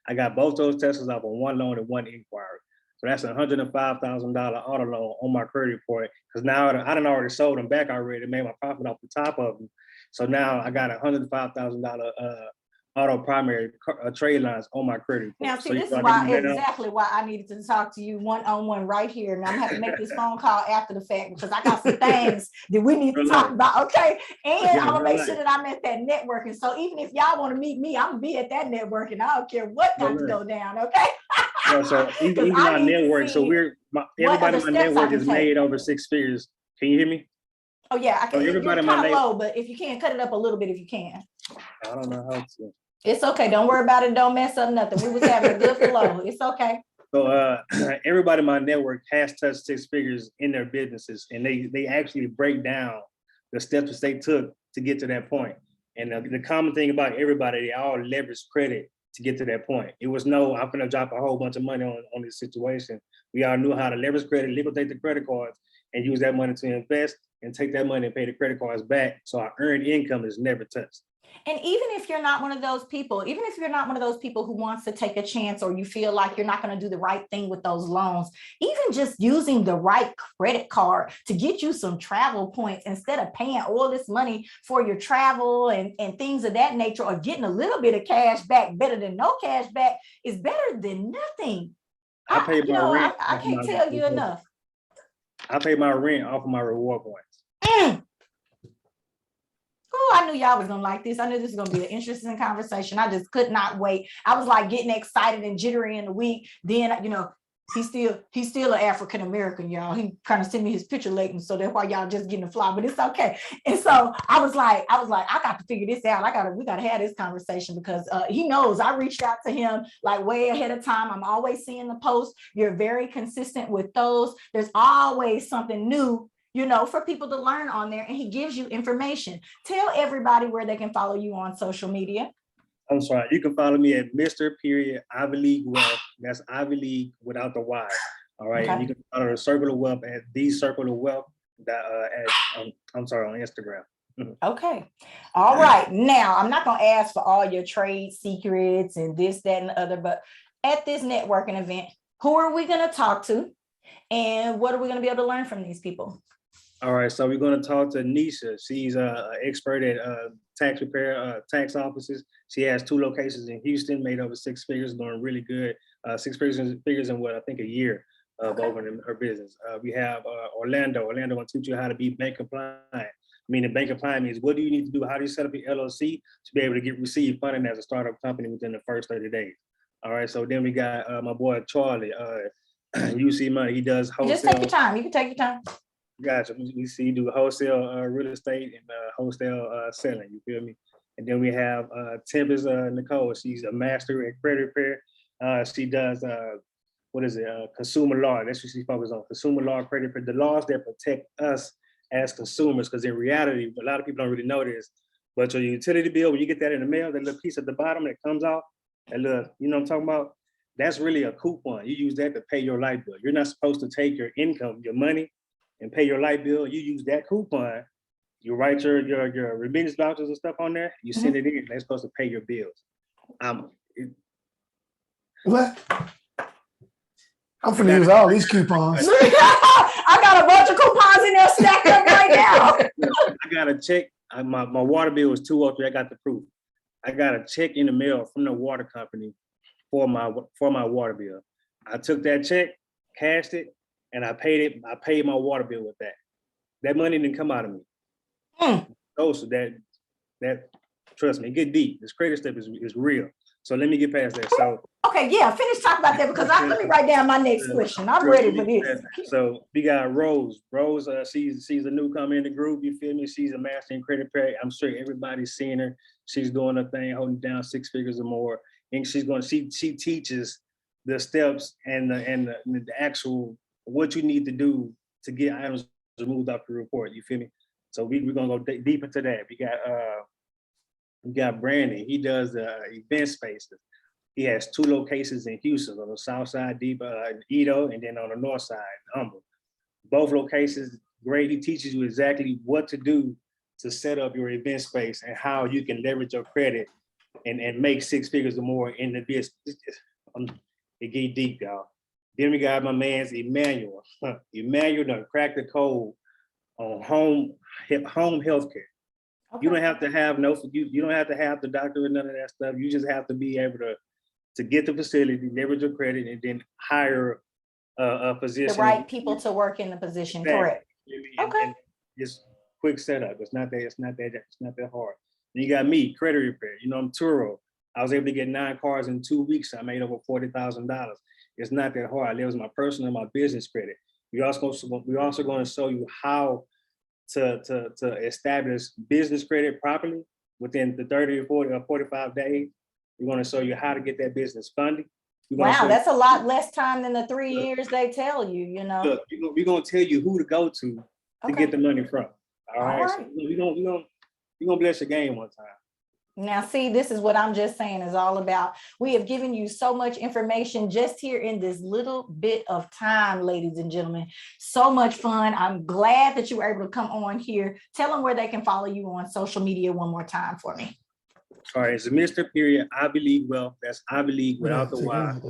I got both those Teslas off of one loan and one inquiry. So that's $105,000 auto loan on my credit report. Because now I done already sold them back already, made my profit off the top of them. So now I got $105,000 auto primary trade lines on my credit report. Now, see, So this you is know, I why did that. exactly why I needed to talk to you one-on-one right here. And I'm gonna have to make this phone call after the fact because I got some things that we need to Real talk life. about. Okay. And Yeah, I'm gonna real make sure life. that I'm at that networking. So even if y'all want to meet me, I'm gonna be at that networking. I don't care what got to Real go down. Okay. Yeah, so even I our need to network, so see everybody other in my steps I network can is take. made over 6 figures. Can you hear me? Oh yeah, I So can. You're everybody in kind my of low, but if you can, cut it up a little bit if you can. I don't know how to. It's okay. Don't worry about it. Don't mess up nothing. We was having a good flow. It's okay. So everybody in my network has touched 6 figures in their businesses, and they actually break down the steps that they took to get to that point. And the common thing about everybody, they all leverage credit to get to that point. It was no, I'm gonna drop a whole bunch of money on this situation. We all knew how to leverage credit, liquidate the credit cards, and use that money to invest and take that money and pay the credit cards back. So our earned income is never touched. And even if you're not one of those people, even if you're not one of those people who wants to take a chance or you feel like you're not going to do the right thing with those loans, even just using the right credit card to get you some travel points instead of paying all this money for your travel and things of that nature, or getting a little bit of cash back, better than no cash back, is better than nothing. I pay my rent. I can't tell you enough. I pay my rent off of my reward points. Oh, I knew y'all was gonna like this. I knew this was gonna be an interesting conversation. I just could not wait. I was like getting excited and jittery in the week. Then, you know, he's still an African American, y'all. He kind of sent me his picture late, so that's why y'all just getting a fly, but it's okay. And so I was like, I got to figure this out. We gotta have this conversation because he knows I reached out to him like way ahead of time. I'm always seeing the posts. You're very consistent with those. There's always something new, you know, for people to learn on there, and he gives you information. Tell everybody where they can follow you on social media. I'm sorry. You can follow me at Mr. Ivy League Wealth. That's Ivy League without the Y. All right. Okay. And you can follow the Circle of Wealth at the Circle of Wealth. On Instagram. Okay. All right. Now, I'm not going to ask for all your trade secrets and this, that, and the other, but at this networking event, who are we going to talk to? And what are we going to be able to learn from these people? All right, so we're going to talk to Nisha. She's an expert at tax repair, tax offices. She has 2 locations in Houston, made over 6 figures, doing really good. 6 figures in what I think a year over in her business. We have Orlando. Orlando will teach you how to be bank compliant. Meaning bank compliant means what do you need to do? How do you set up your LLC to be able to receive funding as a startup company within the first 30 days? All right, so then we got my boy Charlie, UC Money. He does wholesale. Just take your time. You can take your time. Gotcha. We see you do wholesale real estate and wholesale selling. You feel me? And then we have Tempest Nicole. She's a master in credit repair. She does consumer law. That's what she focuses on. Consumer law, credit repair, the laws that protect us as consumers. Because in reality, a lot of people don't really know this. But your utility bill, when you get that in the mail, that little piece at the bottom that comes out, that little, you know what I'm talking about? That's really a coupon. You use that to pay your light bill. You're not supposed to take your income, your money, and pay your light bill. You use that coupon, you write your remittance vouchers and stuff on there, you send it in, they're supposed to pay your bills. What? I'm finna use all these coupons. I got a bunch of coupons in there stacked up right now. I got a check, my water bill was $203, I got the proof. I got a check in the mail from the water company for my water bill. I took that check, cashed it, and I paid my water bill with that. That money didn't come out of me. So that trust me, get deep. This credit stuff is real. So let me get past that. So okay, yeah, finish talking about that because let me write down my next question. I'm ready for this. So we got Rose. Rose, she's a newcomer in the group. You feel me? She's a master in credit repair. I'm sure everybody's seen her. She's doing her thing, holding down 6 figures or more, and she teaches the steps and the actual what you need to do to get items removed off the report. You feel me? So we're gonna go deep into that. We got We got Brandon. He does event spaces. He has 2 locations in Houston, on the south side, deep Edo, and then on the north side, Humble. Both locations, great. He teaches you exactly what to do to set up your event space and how you can leverage your credit and make 6 figures or more in the business. It get deep, y'all. Then we got my man's Emmanuel. Emmanuel done cracked the code on home healthcare. Okay. You don't have to have you don't have to have the doctor and none of that stuff. You just have to be able to get the facility, leverage your credit, and then hire a The physician. right people to work in the position, Exactly. correct? Okay. And just quick setup. It's not that hard. And you got me, credit repair. You know, I'm Turo. I was able to get 9 cars in 2 weeks. I made over $40,000. It's not that hard. It was my personal and my business credit. We're also going to show you how to establish business credit properly within the 30 or 40 or 45 days. We're going to show you how to get that business funding. Wow, that's a lot less time than the 3 years they tell you, you know. Look, we're going to tell you who to go to get the money from. All right. So we're going to bless your game one time. Now, see, this is what I'm just saying is all about. We have given you so much information just here in this little bit of time, ladies and gentlemen. So much fun. I'm glad that you were able to come on here. Tell them where they can follow you on social media one more time for me. All right, it's Mr. Period, I Believe Wealth. That's I Believe without the Y.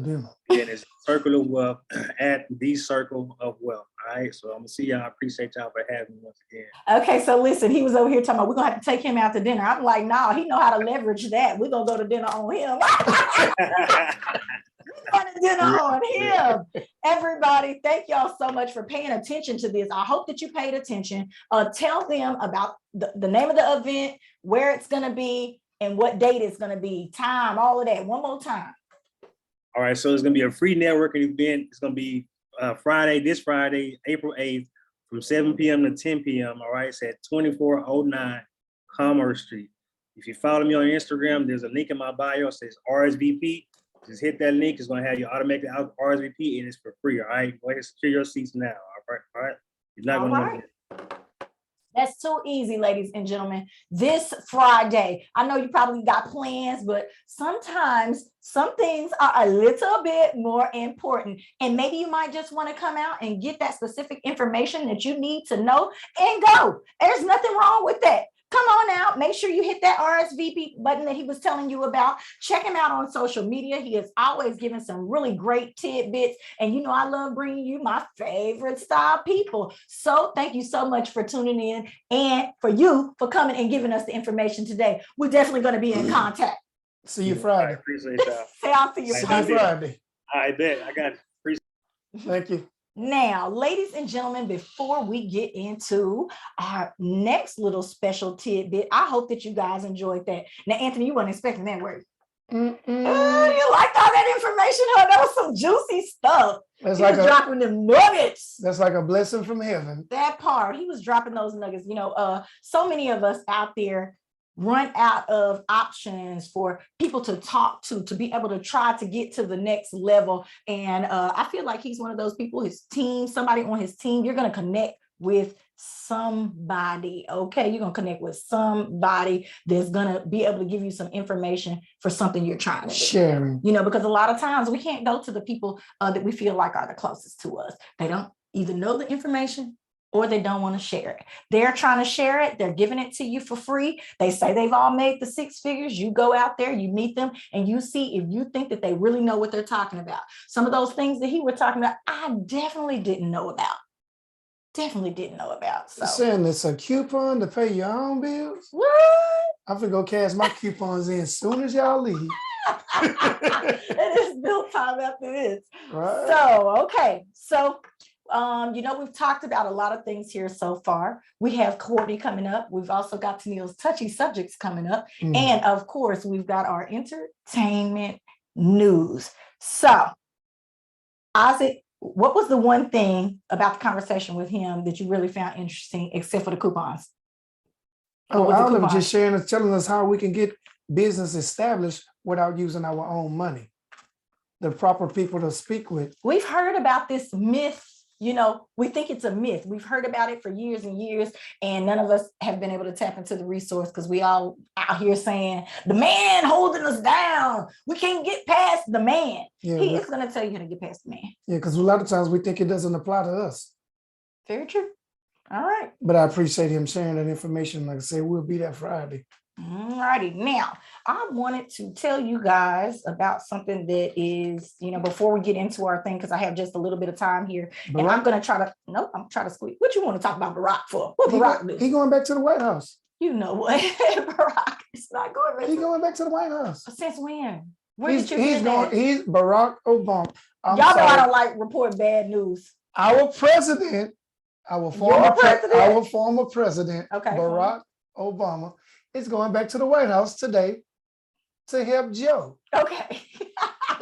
And it's Circle of Wealth at the Circle of Wealth. All right, so I'm gonna see y'all. I appreciate y'all for having me once again. Okay, so listen, he was over here talking about we're gonna have to take him out to dinner. I'm like, nah, he know how to leverage that. We're gonna go to dinner on him. We're to dinner on him. Everybody, thank y'all so much for paying attention to this. I hope that you paid attention. Tell them about the name of the event, where it's gonna be, and what date it's going to be, time, all of that. One more time. All right, so it's going to be a free networking event. It's going to be this Friday, April 8th, from 7 p.m. to 10 p.m. All right, it's at 2409 Commerce Street. If you follow me on Instagram, there's a link in my bio. It says RSVP. Just hit that link. It's going to have you automatically out RSVP, and it's for free. All right, go ahead and secure your seats now. All right. You're not going to want to. That's too easy, ladies and gentlemen. This Friday, I know you probably got plans, but sometimes some things are a little bit more important. And maybe you might just want to come out and get that specific information that you need to know and go. There's nothing wrong with that. Come on out. Make sure you hit that RSVP button that he was telling you about. Check him out on social media. He is always giving some really great tidbits. And you know, I love bringing you my favorite style people. So thank you so much for tuning in and for you for coming and giving us the information today. We're definitely going to be in contact. See you Friday. I appreciate y'all. Say I'll see you Friday. I bet. I got it. Thank you. Now, ladies and gentlemen, before we get into our next little special tidbit, I hope that you guys enjoyed that. Now, Anthony, you weren't expecting that, were you? You liked all that information? Huh? That was some juicy stuff. That's He like was dropping them nuggets. That's like a blessing from heaven. That part, he was dropping those nuggets. You know, so many of us out there run out of options for people to talk to be able to try to get to the next level. And I feel like he's one of those people, his team, somebody on his team, you're going to connect with somebody. Okay, you're going to connect with somebody that's going to be able to give you some information for something you're trying to do. Sharing. You know, because a lot of times we can't go to the people that we feel like are the closest to us. They don't either know the information or they don't want to share it. They're trying to share it. They're giving it to you for free. They say they've all made the 6 figures. You go out there, you meet them, and you see if you think that they really know what they're talking about. Some of those things that he was talking about, I definitely didn't know about. So Saying it's a coupon to pay your own bills. what? I'm gonna go cash my coupons in as soon as y'all leave. It is bill time after this. Right. So, okay. So, you know, we've talked about a lot of things here so far. We have Courtney coming up. We've also got Tennille's touchy subjects coming up. And of course, we've got our entertainment news. So, Isaac, what was the one thing about the conversation with him that you really found interesting, except for the coupons? Oh, all of them just sharing and telling us how we can get business established without using our own money. The proper people to speak with. We've heard about this myth You know, we think it's a myth. We've heard about it for years and years, and none of us have been able to tap into the resource because we all out here saying the man holding us down. We can't get past the man. Yeah, He is going to tell you how to get past the man. yeah, because a lot of times we think it doesn't apply to us. Very true. All right. But I appreciate him sharing that information. Like I said, we'll be there Friday. All righty. Now, I wanted to tell you guys about something that is, you know, before we get into our thing, because I have just a little bit of time here. And I'm going to try to, nope, I'm trying to squeeze. What you want to talk about Barack for? What Barack do? He going back to the White House. You know what? Barack is not going back. He going back to the White House. Since when? Where He's did you get that? He's Barack Obama. Y'all know I don't like report bad news. Our president, our former president, Okay. Barack Obama, is going back to the White House today to help Joe. Okay.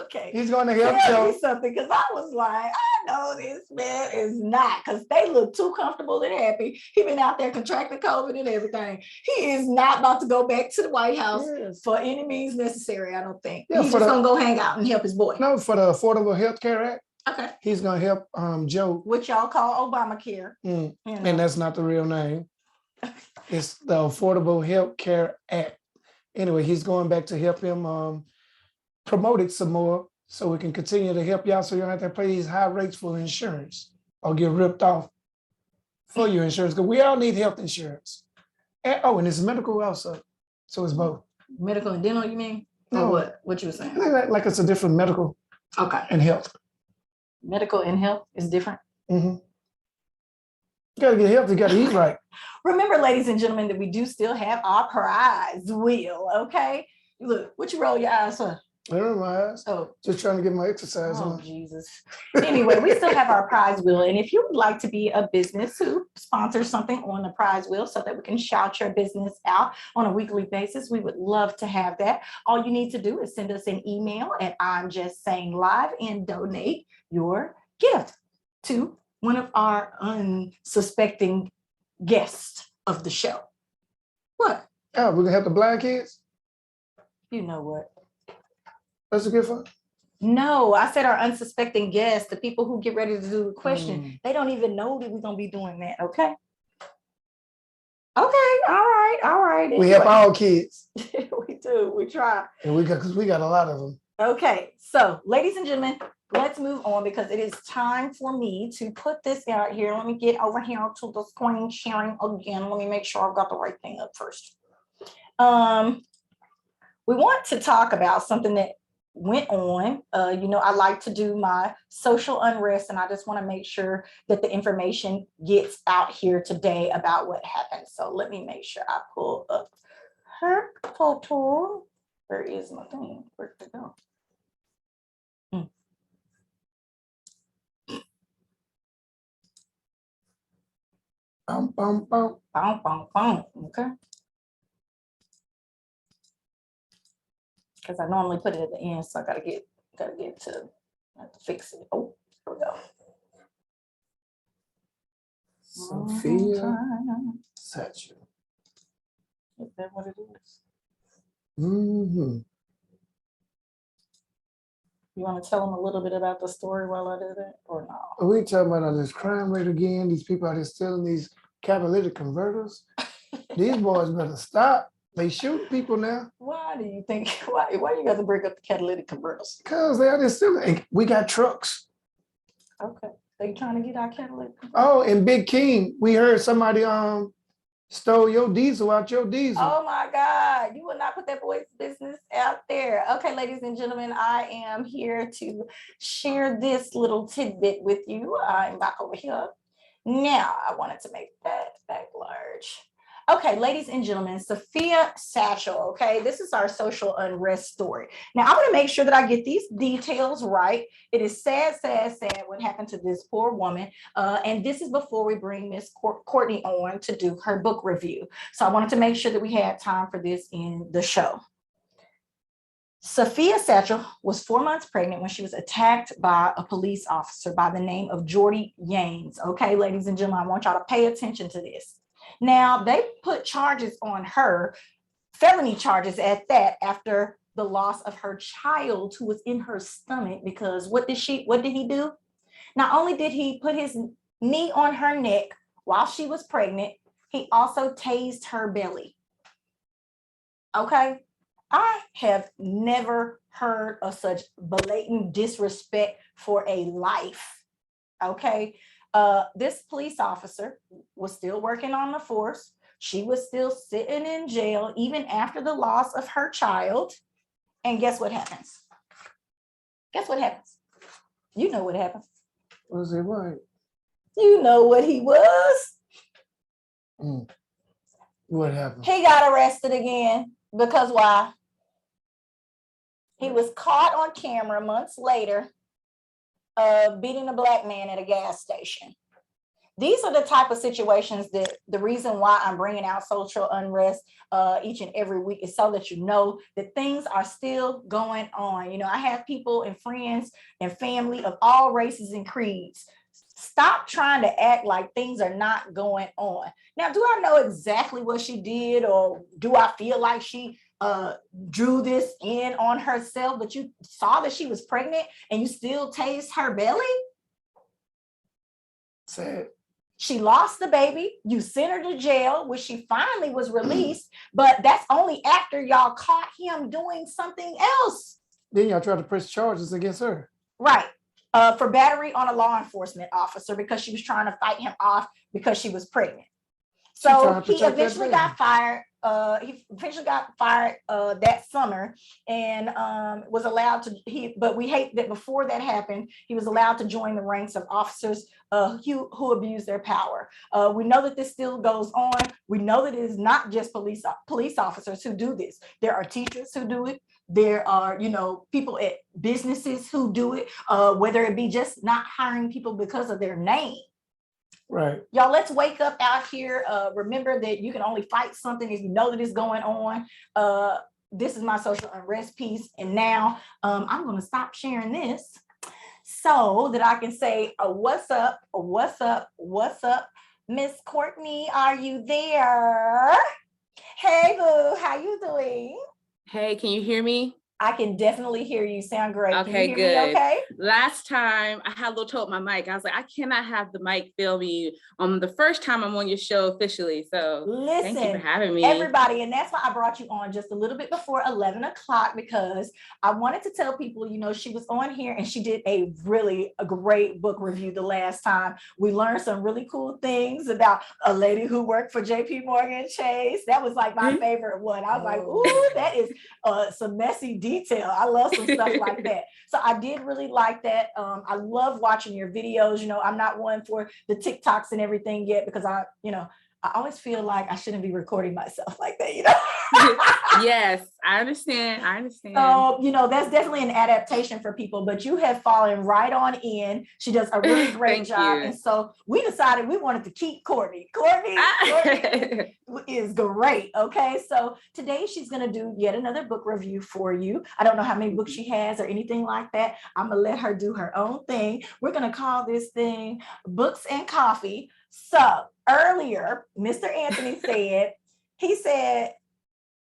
Okay. He's going to help Tell Joe. me something, because I was like, I know this man is not, because they look too comfortable and happy. He been out there contracting COVID and everything. He is not about to go back to the White House Yes. for any means necessary, I don't think. Yeah, He's for just the- gonna go hang out and help his boy. No, for the Affordable Health Care Act, Okay. he's going to help Joe. Which y'all call Obamacare. Mm, You know. And that's not the real name. It's the Affordable Health Care Act. Anyway, he's going back to help him promote it some more so we can continue to help y'all so you don't have to pay these high rates for insurance or get ripped off for your insurance. Because we all need health insurance. And it's medical also. So it's both. Medical and dental, you mean? No. Or what? What you were I saying? think like it's a different medical Okay. and health. Medical and health is different. Mhm. You gotta get healthy, you gotta eat right. Remember, ladies and gentlemen, that we do still have our prize wheel, okay? Look, what you roll your eyes for? Never mind. Oh, Just trying to get my exercise oh on. Jesus. Anyway, we still have our prize wheel. And if you would like to be a business who sponsors something on the prize wheel so that we can shout your business out on a weekly basis, we would love to have that. All you need to do is send us an email at I'm Just Saying Live and donate your gift to one of our unsuspecting guests of the show. What? Oh, we're gonna help the blind kids? You know what? That's a good fun. No, I said our unsuspecting guests, the people who get ready to do the question, Mm. they don't even know that we're gonna be doing that. Okay. Okay. All right. We help Anyway. all kids. We do. We try. And because we got a lot of them. Okay. So, ladies and gentlemen, let's move on because it is time for me to put this out here. Let me get over here to the screen sharing again. Let me make sure I've got the right thing up first. We want to talk about something that went on. You know, I like to do my social unrest, and I just want to make sure that the information gets out here today about what happened. So let me make sure I pull up her photo. Where is my thing? Where'd it go? Bum, bum, bum. Boom, boom, boom. Okay. Because I normally put it at the end, so I gotta get to I have to fix it. Oh, here we go. Sophia Satchel. Is that what it is? Mm-hmm. You want to tell them a little bit about the story while I do that, or no? We talking about all this crime rate again. These people out there stealing these catalytic converters. These boys better stop. They shoot people now Why do you think? Why you got to break up the catalytic converters? because they out there stealing. And we got trucks. Okay, they trying to get our catalytic. Oh, and Big King, we heard somebody stole your diesel out your diesel. Oh my God, you will not put that boy's business out there. Okay, ladies and gentlemen, I am here to share this little tidbit with you. I'm back over here. Now, I wanted to make that back large. Okay, ladies and gentlemen, Sophia Satchel, okay, this is our social unrest story. Now, I'm going to make sure that I get these details right. It is sad, sad, sad what happened to this poor woman. And this is before we bring Miss Courtney on to do her book review. So I wanted to make sure that we had time for this in the show. Sophia Satchel was 4 months pregnant when she was attacked by a police officer by the name of Jordy Yanes. Okay, ladies and gentlemen, I want y'all to pay attention to this. Now, they put charges on her, felony charges at that, after the loss of her child who was in her stomach, because what did he do? Not only did he put his knee on her neck while she was pregnant, he also tased her belly. Okay. I have never heard of such blatant disrespect for a life. Okay. This police officer was still working on the force. She was still sitting in jail even after the loss of her child. And guess what happens? Guess what happens? You know what happens. Was it what? You know what he was. What happened? He got arrested again because why? He was caught on camera months later beating a black man at a gas station. These are the type of situations that the reason why I'm bringing out social unrest each and every week is so that you know that things are still going on. You know, I have people and friends and family of all races and creeds. Stop trying to act like things are not going on. Now, do I know exactly what she did, or do I feel like she drew this in on herself? But you saw that she was pregnant and you still tased her belly? Sad. She lost the baby. You sent her to jail, which she finally was released, but that's only after y'all caught him doing something else. Then y'all tried to press charges against her. Right. For battery on a law enforcement officer because she was trying to fight him off because she was pregnant. So he eventually got fired. He eventually got fired that summer and was allowed to, but we hate that before that happened, he was allowed to join the ranks of officers who abuse their power. We know that this still goes on. We know that it is not just police officers who do this. There are teachers who do it. There are, you know, people at businesses who do it, whether it be just not hiring people because of their name. Right. Y'all, let's wake up out here. Remember that you can only fight something if you know that it's going on. This is my social unrest piece. And now I'm going to stop sharing this so that I can say, what's up, what's up, what's up? Miss Courtney, are you there? Hey, boo, how you doing? Hey, can you hear me? I can definitely hear you. Sound great. Okay, Can you hear me good. okay? Last time I had a little trouble with my mic. I was like, I cannot have the mic fail me on the first time I'm on your show officially. So listen, thank you for having me. Everybody, and that's why I brought you on just a little bit before 11 o'clock, because I wanted to tell people, you know, she was on here and she did a great book review the last time. We learned some really cool things about a lady who worked for JP Morgan Chase. That was like my favorite one. I was like, ooh, that is some messy detail. I love some stuff like that. So I did really like that. I love watching your videos. You know, I'm not one for the TikToks and everything yet because I always feel like I shouldn't be recording myself like that, you know? Yes, I understand. So, you know, that's definitely an adaptation for people, but you have fallen right on in. She does a really great job. You. And so we decided we wanted to keep Courtney. Courtney is great. Okay. So today she's going to do yet another book review for you. I don't know how many books she has or anything like that. I'm going to let her do her own thing. We're going to call this thing Books and Coffee. So earlier, Mr. Anthony he said,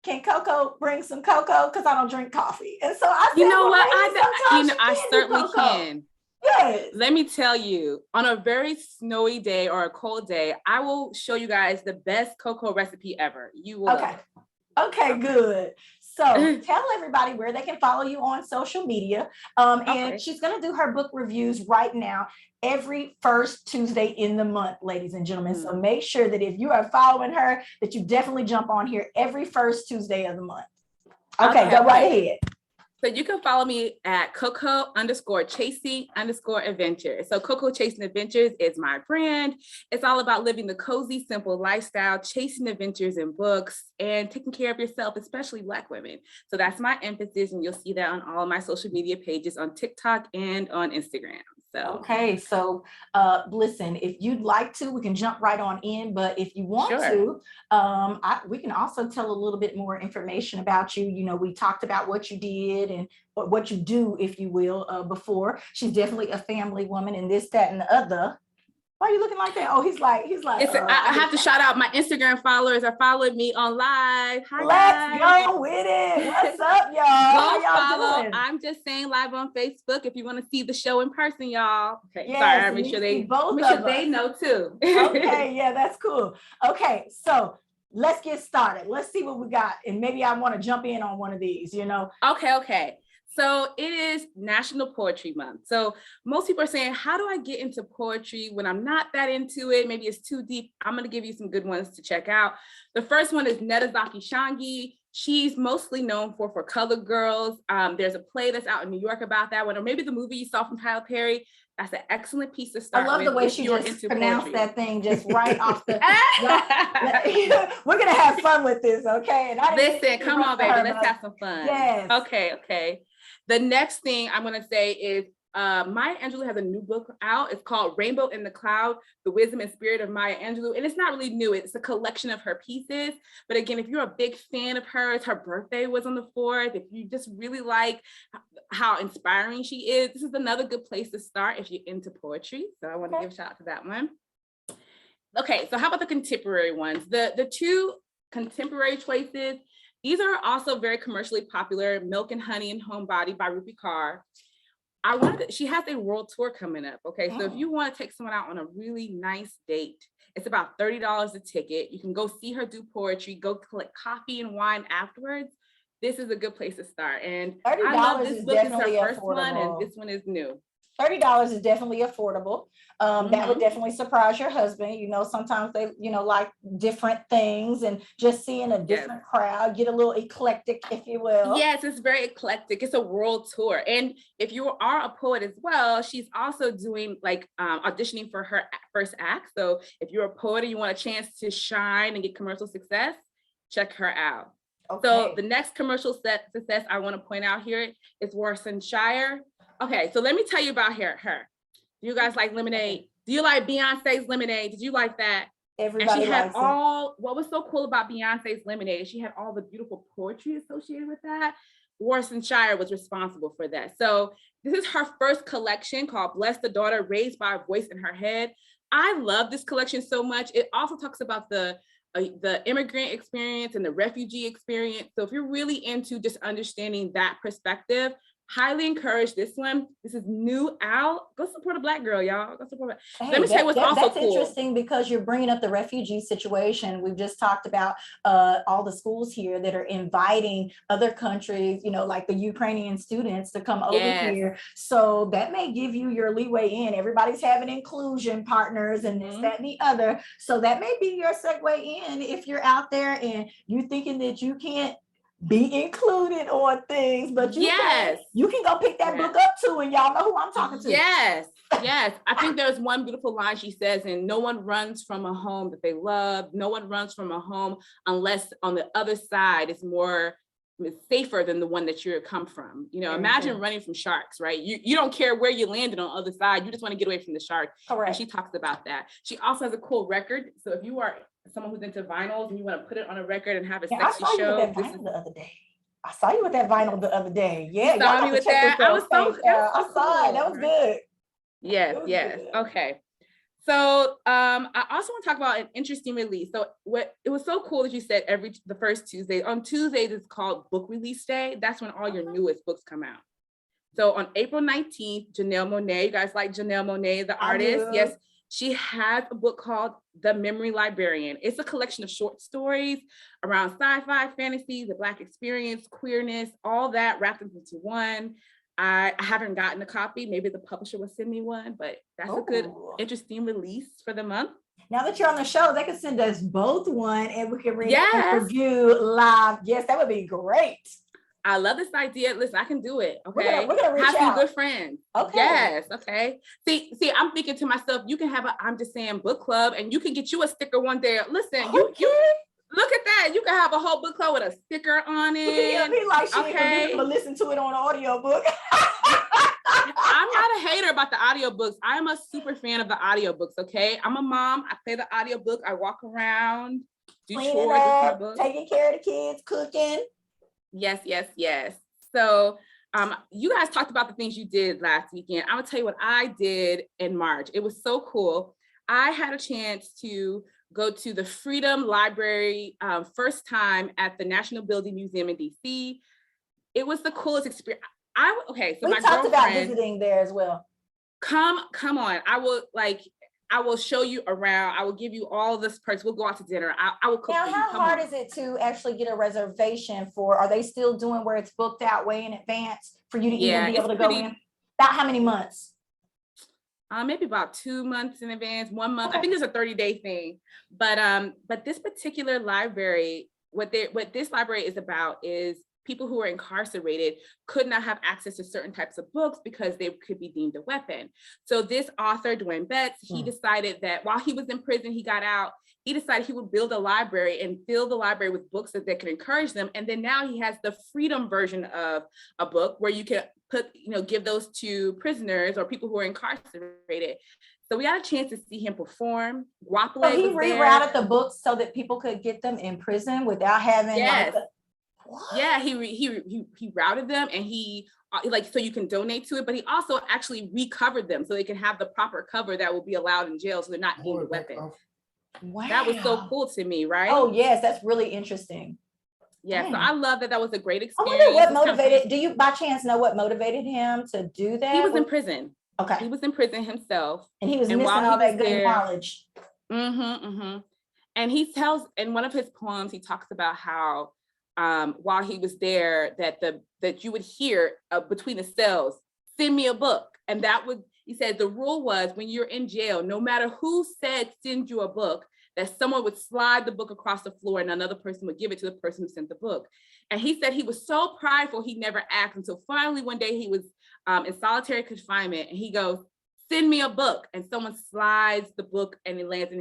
can Coco bring some cocoa? Because I don't drink coffee. And so I said, you know well, what? I certainly can. Yes. Let me tell you, on a very snowy day or a cold day, I will show you guys the best cocoa recipe ever. You will. Okay, good. So tell everybody where they can follow you on social media. And she's going to do her book reviews right now every first Tuesday in the month, ladies and gentlemen. So make sure that if you are following her, that you definitely jump on here every first Tuesday of the month. Okay, go right ahead. So you can follow me at Coco_Chasey_Adventure. So Coco Chasing Adventures is my brand. It's all about living the cozy, simple lifestyle, chasing adventures in books, and taking care of yourself, especially Black women. So that's my emphasis, and you'll see that on all of my social media pages on TikTok and on Instagram. So okay, so listen, if you'd like to, we can jump right on in, but if you want to, we can also tell a little bit more information about you. You know, we talked about what you did and what you do, if you will, before. She's definitely a family woman and this, that, and the other. Why are you looking like that? Oh, he's like, I have to shout out my Instagram followers are following me on live. Hi, let's guys. go with it. What's up, y'all? How Go y'all follow. doing? I'm just saying live on Facebook if you want to see the show in person, y'all. Okay, Yes, sorry, I and make you sure see they both make sure of they us. know too. Okay, yeah, that's cool. Okay, so let's get started. Let's see what we got. And maybe I want to jump in on one of these, you know. Okay. So it is National Poetry Month. So most people are saying, how do I get into poetry when I'm not that into it? Maybe it's too deep. I'm going to give you some good ones to check out. The first one is Ntozake Shange. She's mostly known for Colored Girls. There's a play that's out in New York about that one, or maybe the movie you saw from Tyler Perry. That's an excellent piece to start I love with the way if she you're just into pronounced poetry. that thing just right off the. We're gonna have fun with this, okay? And I didn't Listen, come on, baby, let's have some fun. Yes. Okay. The next thing I'm gonna say is Maya Angelou has a new book out. It's called Rainbow in the Cloud, The Wisdom and Spirit of Maya Angelou. And it's not really new. It's a collection of her pieces. But again, if you're a big fan of hers, her birthday was on the 4th. If you just really like how inspiring she is, this is another good place to start if you're into poetry. So I want to give a shout out to that one. Okay, so how about the contemporary ones? The two contemporary choices, these are also very commercially popular, Milk and Honey and Homebody by Rupi Kaur. She has a world tour coming up. Okay, so if you want to take someone out on a really nice date, it's about $30 a ticket. You can go see her do poetry, go collect coffee and wine afterwards. This is a good place to start. And I love this book. It's her first one, and this one is new. $30 is definitely affordable. That would definitely surprise your husband. You know, sometimes they, you know, like different things, and just seeing a different crowd, get a little eclectic, if you will. Yes, it's very eclectic. It's a world tour. And if you are a poet as well, she's also doing like auditioning for her first act. So if you're a poet and you want a chance to shine and get commercial success, check her out. Okay. So the next commercial success I want to point out here is Warsan Shire. Okay, so let me tell you about her. Do you guys like Lemonade? Do you like Beyonce's Lemonade? Did you like that? Everybody and she had likes what was so cool about Beyonce's Lemonade, she had all the beautiful poetry associated with that. Warsan Shire was responsible for that. So this is her first collection called Bless the Daughter, Raised by a Voice in Her Head. I love this collection so much. It also talks about the immigrant experience and the refugee experience. So if you're really into just understanding that perspective, highly encourage this one. This is new out. Go support a Black girl, y'all. Go support. Hey, let me tell you what's also that's cool. Interesting because you're bringing up the refugee situation. We've just talked about all the schools here that are inviting other countries, you know, like the Ukrainian students to come over here. So that may give you your leeway in. Everybody's having inclusion partners and this, that, and the other. So that may be your segue in if you're out there and you're thinking that you can't be included on things, but you can go pick that book up too, and y'all know who I'm talking to. Yes. I think there's one beautiful line she says, and no one runs from a home that they love. No one runs from a home unless on the other side it's safer than the one that you come from. You know, imagine running from sharks, right? You don't care where you landed on the other side. You just want to get away from the shark. Correct. And she talks about that. She also has a cool record. So if you are someone who's into vinyls and you want to put it on a record and have a sexy show. The other day. I saw you with that vinyl the other day. Yeah, you saw me with that. I saw it. That was good. Yes. Good. Okay. So I also want to talk about an interesting release. So it was so cool that you said the first Tuesday. On Tuesdays, it's called Book Release Day. That's when all your newest books come out. So on April 19th, Janelle Monáe, you guys like Janelle Monáe, the artist? Yes. She has a book called The Memory Librarian. It's a collection of short stories around sci-fi, fantasy, the Black experience, queerness, all that wrapped into one. I haven't gotten a copy. Maybe the publisher will send me one, but that's a good, interesting release for the month. Now that you're on the show, they can send us both one and we can read and review live. Yes, that would be great. I love this idea. Listen, I can do it. Okay. We're gonna reach out. Have some good friends. Okay. Yes. Okay. See, I'm thinking to myself, you can have I'm just saying book club and you can get you a sticker one day. Listen, you look at that. You can have a whole book club with a sticker on it. It'll be like she ain't gonna listen to it on audiobook. I'm not a hater about the audiobooks. I'm a super fan of the audiobooks. Okay. I'm a mom. I play the audiobook. I walk around, do chores with my book. Taking care of the kids, cooking. Yes. So you guys talked about the things you did last weekend. I'm gonna tell you what I did in March. It was so cool. I had a chance to go to the Freedom Library first time at the National Building Museum in DC. It was the coolest experience. Okay, so We my talked about girlfriend, visiting there as well. come on. I will show you around. I will give you all this perks. We'll go out to dinner. I will cook Now, for you. how Come hard on. is it to actually get a reservation for, are they still doing where it's booked out way in advance for you to Yeah, even be it's able to go pretty- in? About how many months? Maybe about 2 months in advance, 1 month. I Okay. think it's a 30-day thing. But this particular library, what this library is about is people who are incarcerated could not have access to certain types of books because they could be deemed a weapon. So this author, Dwayne Betts, he decided that while he was in prison, he got out, he decided he would build a library and fill the library with books that could encourage them. And then now he has the freedom version of a book where you can give those to prisoners or people who are incarcerated. So we had a chance to see him perform. So he was there. rerouted the books so that people could get them in prison without having Yes. What? Yeah, he routed them, and he so you can donate to it, but he also actually recovered them so they can have the proper cover that will be allowed in jail, so they're not deemed a weapon. Wow. That was so cool to me, right? Oh yes, that's really interesting. Yeah, so Dang. I love that was a great I experience. wonder what It's kind of- motivated, do you by chance know what motivated him to do that? He was in prison. He Okay, was in prison himself. and he was and missing while he all that was good there- knowledge. And he tells in one of his poems, he talks about how while he was there, that you would hear between the cells, send me a book. And he said the rule was when you're in jail, no matter who said send you a book, that someone would slide the book across the floor and another person would give it to the person who sent the book. And he said he was so prideful, he never asked until finally one day he was in solitary confinement and he goes, send me a book. And someone slides the book and it lands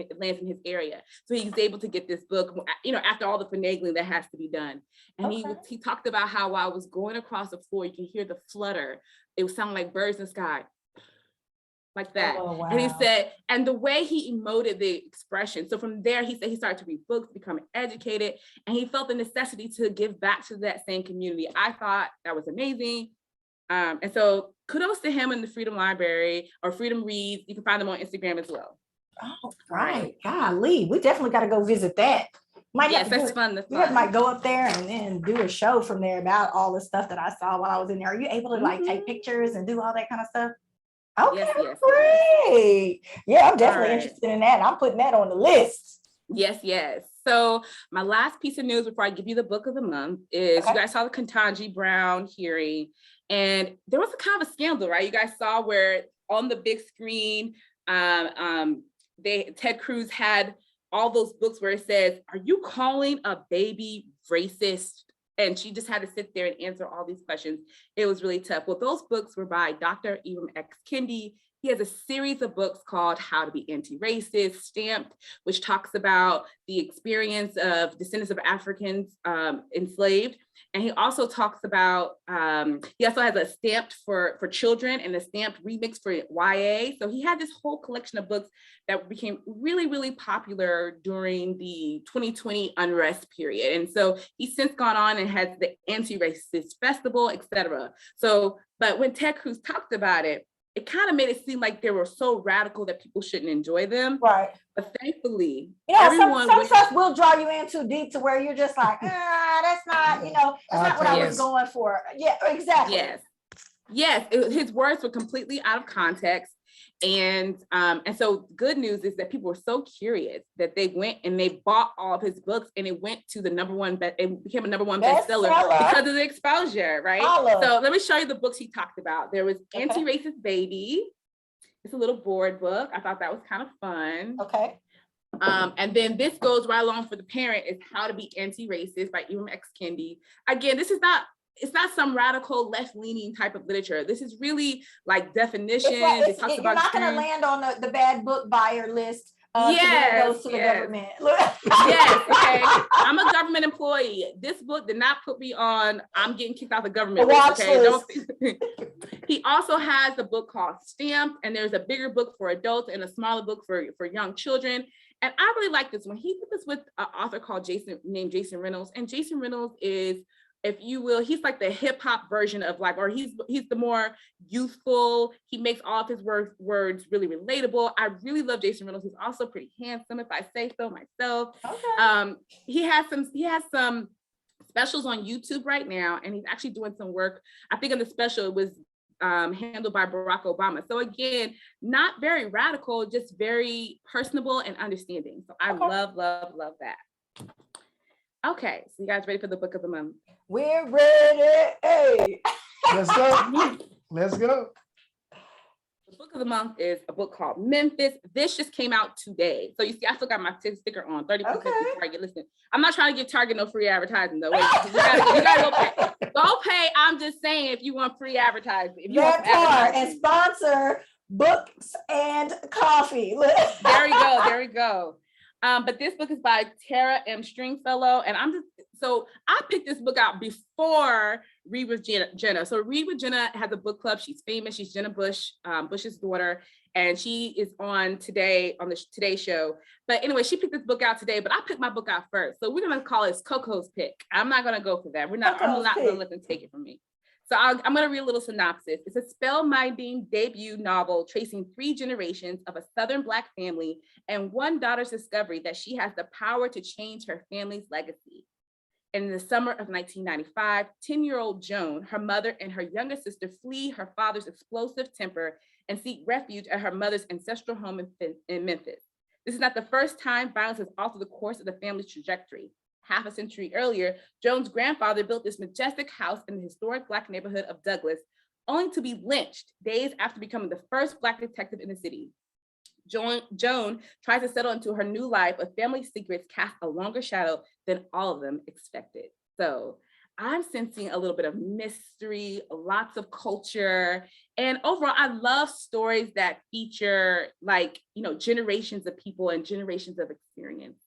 in his area. So he's able to get this book, after all the finagling that has to be done. And Okay. he talked about how while I was going across the floor, you can hear the flutter. It would sound like birds in the sky, like that. Oh, wow. And he said, and the way he emoted the expression. So from there, he said he started to read books, become educated, and he felt the necessity to give back to that same community. I thought that was amazing. And so kudos to him in the Freedom Library or Freedom Reads. You can find them on Instagram as well. Oh, right. Golly, we definitely got to go visit that. Might Yes, have to do that's it. fun. That's We fun. might go up there and then do a show from there about all the stuff that I saw while I was in there. Are you able to like take Mhm. pictures and do all that kind of stuff? Okay, Yes. great. Yeah, I'm definitely right. interested in that. I'm putting that on the list. Yes. So my last piece of news before I give you the book of the month is Okay. you guys saw the Ketanji Brown hearing, and there was a kind of a scandal, right? You guys saw where on the big screen, Ted Cruz had all those books where it says, "Are you calling a baby racist?" And she just had to sit there and answer all these questions. It was really tough. Well, those books were by Dr. Ibram X. Kendi. He has a series of books called How to Be Anti-Racist, Stamped, which talks about the experience of descendants of Africans enslaved. And he also talks about, he also has a Stamped for children and a Stamped remix for YA. So he had this whole collection of books that became really, really popular during the 2020 unrest period. And so he's since gone on and has the Anti-Racist Festival, et cetera. So, but when Ted Cruz talked about it, it kind of made it seem like they were so radical that people shouldn't enjoy them. Right. But thankfully, Yeah, everyone some went- stuff will draw you in too deep to where you're just like, that's not, that's not what I was Yes. going for. Yeah, exactly. Yes, his words were completely out of context. And so good news is that people were so curious that they went and they bought all of his books and it went to the it became a number one bestseller because of the exposure, right? Holla. So let me show you the books he talked about. There was Okay. Anti-Racist Baby. It's a little board book. I thought that was kind of fun. Okay. And then this goes right along for the parent is How to Be Anti-Racist by Ibram X. Kendi. Again, it's not some radical left-leaning type of literature. This is really like definitions. It talks You're about not going to experience. land on the bad book buyer list. That goes to the government. Yes, okay. I'm a government employee. This book did not put me on, I'm getting kicked out of the government. The watch Okay, list. He also has a book called Stamped, and there's a bigger book for adults and a smaller book for young children. And I really like this one. He did this with an author named Jason Reynolds. And Jason Reynolds is if you will, he's like the hip hop version of like, or he's the more youthful. He makes all of his words really relatable. I really love Jason Reynolds. He's also pretty handsome, if I say so myself. Okay. He has some specials on YouTube right now, and he's actually doing some work. I think in the special it was handled by Barack Obama. So again, not very radical, just very personable and understanding. So I love that. Okay, so you guys ready for the book of the month? We're ready. Hey. Let's go. Let's go. The book of the month is a book called Memphis. This just came out today. So you see, I still got my sticker on, 30% Okay. before Target. Listen, I'm not trying to give Target no free advertising though. Wait, you gotta go pay. Go pay. I'm just saying if you want free advertising. If you That want part, and advertising. sponsor books and coffee. There we go. But this book is by Tara M. Stringfellow, and I picked this book out before Read with Jenna. So Read with Jenna has a book club. She's famous. She's Jenna Bush, Bush's daughter, and she is on the Today Show. But anyway, she picked this book out today, but I picked my book out first. So we're gonna call it Coco's pick. I'm not gonna go for that. I'm not gonna let them take it from me. So I'm going to read a little synopsis. It's a spellbinding debut novel tracing 3 generations of a Southern Black family and one daughter's discovery that she has the power to change her family's legacy. In the summer of 1995, 10-year-old Joan, her mother, and her younger sister flee her father's explosive temper and seek refuge at her mother's ancestral home in Memphis. This is not the first time violence has altered the course of the family's trajectory. Half a century earlier, Joan's grandfather built this majestic house in the historic Black neighborhood of Douglas, only to be lynched days after becoming the first Black detective in the city. Joan tries to settle into her new life, but family secrets cast a longer shadow than all of them expected. So I'm sensing a little bit of mystery, lots of culture, and overall, I love stories that feature generations of people and generations of experience.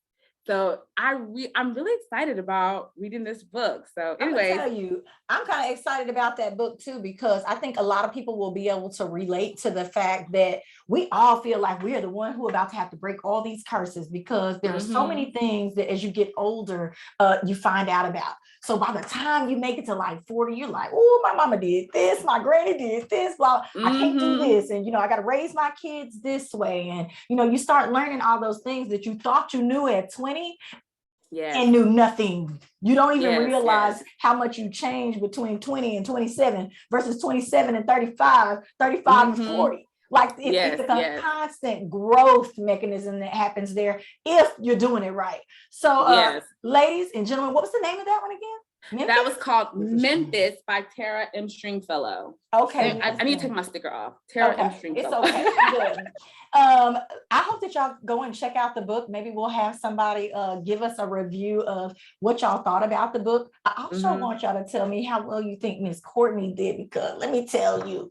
So I'm really excited about reading this book. So anyways, tell you, I'm kind of excited about that book too, because I think a lot of people will be able to relate to the fact that we all feel like we are the one who are about to have to break all these curses, because there are so many things that as you get older, you find out about. So by the time you make it to like 40, you're like, oh, my mama did this, my granny did this, well, I can't do this. And, I got to raise my kids this way. And, you start learning all those things that you thought you knew at 20 and knew nothing. You don't even realize how much you change between 20 and 27 versus 27 and 35 and 40. Like it's a constant growth mechanism that happens there if you're doing it right. So ladies and gentlemen, what was the name of that one again? Memphis? That was called Memphis by Tara M. Stringfellow. Okay. I need to take my sticker off. Tara M. Stringfellow. It's okay. Good. I hope that y'all go and check out the book. Maybe we'll have somebody give us a review of what y'all thought about the book. I also want y'all to tell me how well you think Miss Courtney did, because let me tell you,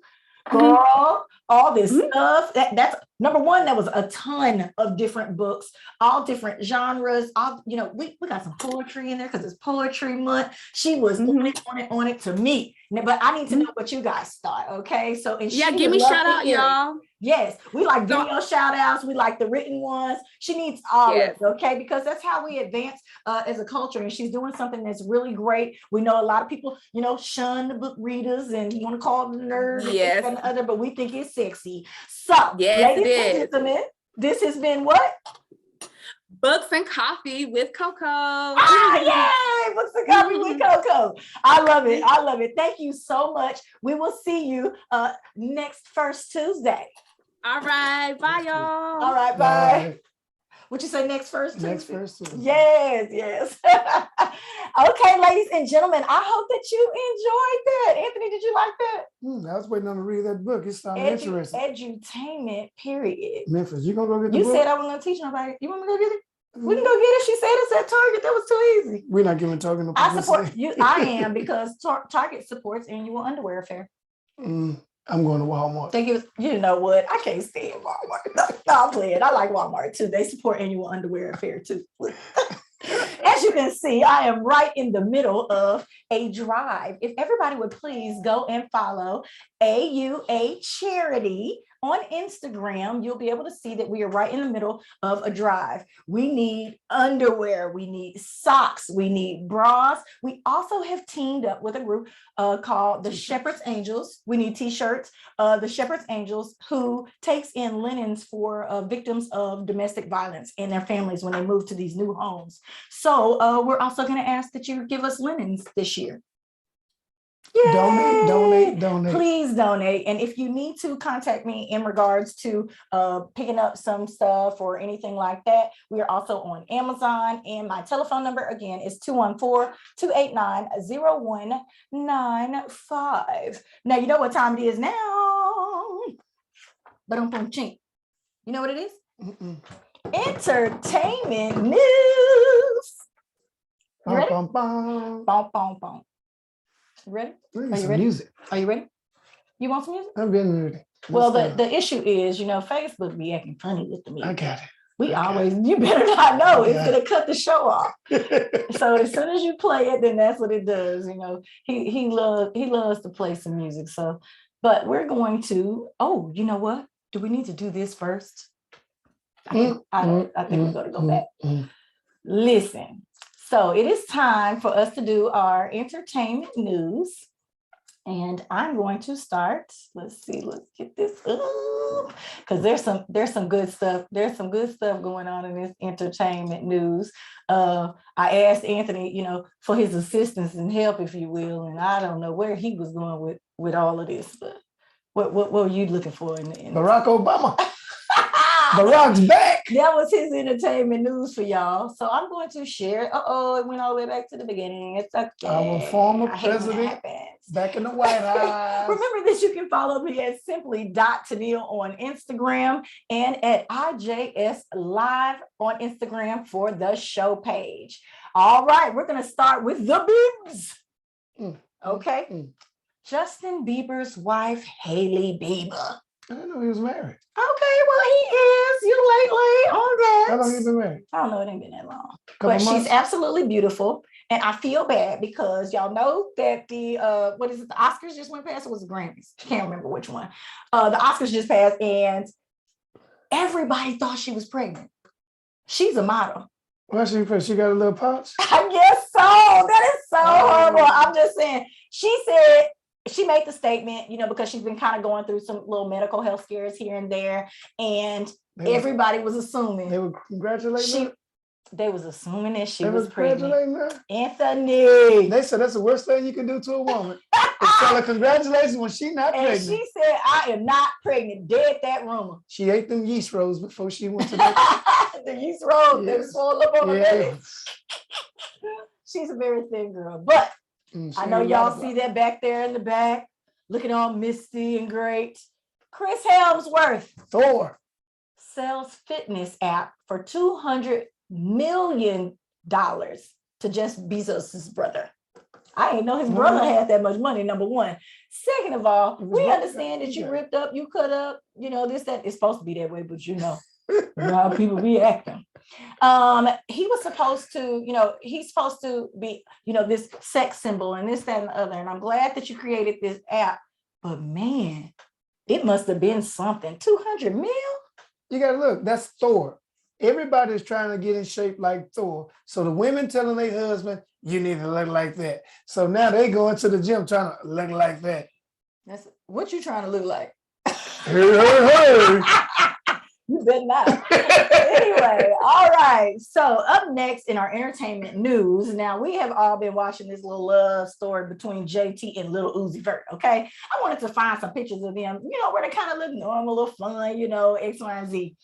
girl, all this stuff, that's number one. That was a ton of different books, all different genres. We got some poetry in there because it's poetry month. She was on it to me, but I need to know what you guys thought. Okay, so give me shout out, y'all. Yes, we like video shout outs. We like the written ones. She needs all of it, okay? Because that's how we advance as a culture. And she's doing something that's really great. We know a lot of people, shun the book readers and you want to call them nerds and the other, but we think it's sexy. So, ladies and gentlemen, this has been what? Books and Coffee with Coco. Yay! Books and Coffee with Coco. I love it. I love it. Thank you so much. We will see you next first Tuesday. All right. Bye, y'all. All right. Bye. What you say, next first Tuesday? Next first Tuesday. Yes. Okay, ladies and gentlemen, I hope that you enjoyed that. Anthony, did you like that? I was waiting on to read that book. It sounded interesting. Edutainment, period. Memphis, you gonna go get the book? book? You said I wasn't gonna teach nobody. You want me to go get it? We can go get it. She said it's at Target. That was too easy. We're not giving Target no publicity. I support you. I am, because Target supports annual underwear affair. I'm going to Walmart. You know what? I can't stand Walmart. No, I'm playing. I like Walmart too. They support annual underwear affair too. As you can see, I am right in the middle of a drive. If everybody would please go and follow AUA Charity on Instagram, you'll be able to see that we are right in the middle of a drive. We need underwear, we need socks, we need bras. We also have teamed up with a group called the Shepherd's Angels. We need t-shirts. The Shepherd's Angels, who takes in linens for victims of domestic violence and their families when they move to these new homes. So we're also going to ask that you give us linens this year. Yay! Donate. Please donate. And if you need to contact me in regards to picking up some stuff or anything like that, we are also on Amazon. And my telephone number again is 214-289-0195. Now, you know what time it is now. But you know what it is? Mm-mm. Entertainment news. You ready? Bum, bum, bum. Bom, bom, bom. Ready? Look Are at you some ready? music. Are you ready? You want some music? I've been ready. Well, Let's go. the issue is, Facebook be acting funny with the I music. got We okay. always, you better not know, it's Okay. gonna cut the show off. it. So as soon as you play it, then that's what it does. He loves to play some music. So, but we're going to, oh, you know what? Do we need to do this first? I think we're gonna go back. Listen, so it is time for us to do our entertainment news. And I'm going to start. Let's see, let's get this up. Because there's some good stuff. There's some good stuff going on in this entertainment news. I asked Anthony, for his assistance and help, if you will. And I don't know where he was going with all of this, but what were you looking for in the Barack Obama. Barack's back. That was his entertainment news for y'all. So I'm going to share. It went all the way back to the beginning. It's okay. Our former I hate when it president happens. back in the White House. Remember that you can follow me at simply.Tennille on Instagram and at IJS Live on Instagram for the show page. All right, we're going to start with the Biebs. Okay. Justin Bieber's wife, Hailey Bieber. I didn't know he was married. Okay, well, he is. You lately on that. How long you been married? I don't know, it ain't been that long. Couple But months? she's absolutely beautiful. And I feel bad because y'all know that the Oscars just went past, or was the Grammys? I can't remember which one. The Oscars just passed and everybody thought she was pregnant. She's a model. Why she got a little pouch? I guess so. That is so horrible. I'm just saying. She said, she made the statement, because she's been kind of going through some little medical health scares here and there. And everybody was assuming. They were congratulating her? They was assuming that she They was were pregnant. congratulating her? Anthony. They said that's the worst thing you can do to a woman. Is tell her congratulations when she's not And pregnant. she said, I am not pregnant. Dead that rumor. She ate them yeast rolls before she went to that. The yeast rolls, they Yes. swole up on her belly. Yes. She's a very thin girl. But I know y'all see that back there in the back, looking all misty and great. Chris Hemsworth Thor. sells fitness app for $200 million to Jeff Bezos' brother. I didn't know his brother had that much money, number one. Second of all, we understand that you ripped up, you cut up, this, that. It's supposed to be that way, but how people be acting. He was supposed to, he's supposed to be, this sex symbol and this, that, and the other. And I'm glad that you created this app, but man, it must have been something. 200 mil? You gotta look, that's Thor. Everybody's trying to get in shape like Thor. So the women telling their husband, you need to look like that. So now they go into the gym trying to look like that. That's what you trying to look like. Hey. You better not. Anyway, all right. So up next in our entertainment news, now we have all been watching this little love story between JT and Lil Uzi Vert, okay? I wanted to find some pictures of them, where they kind of look normal or fun, X, Y, and Z.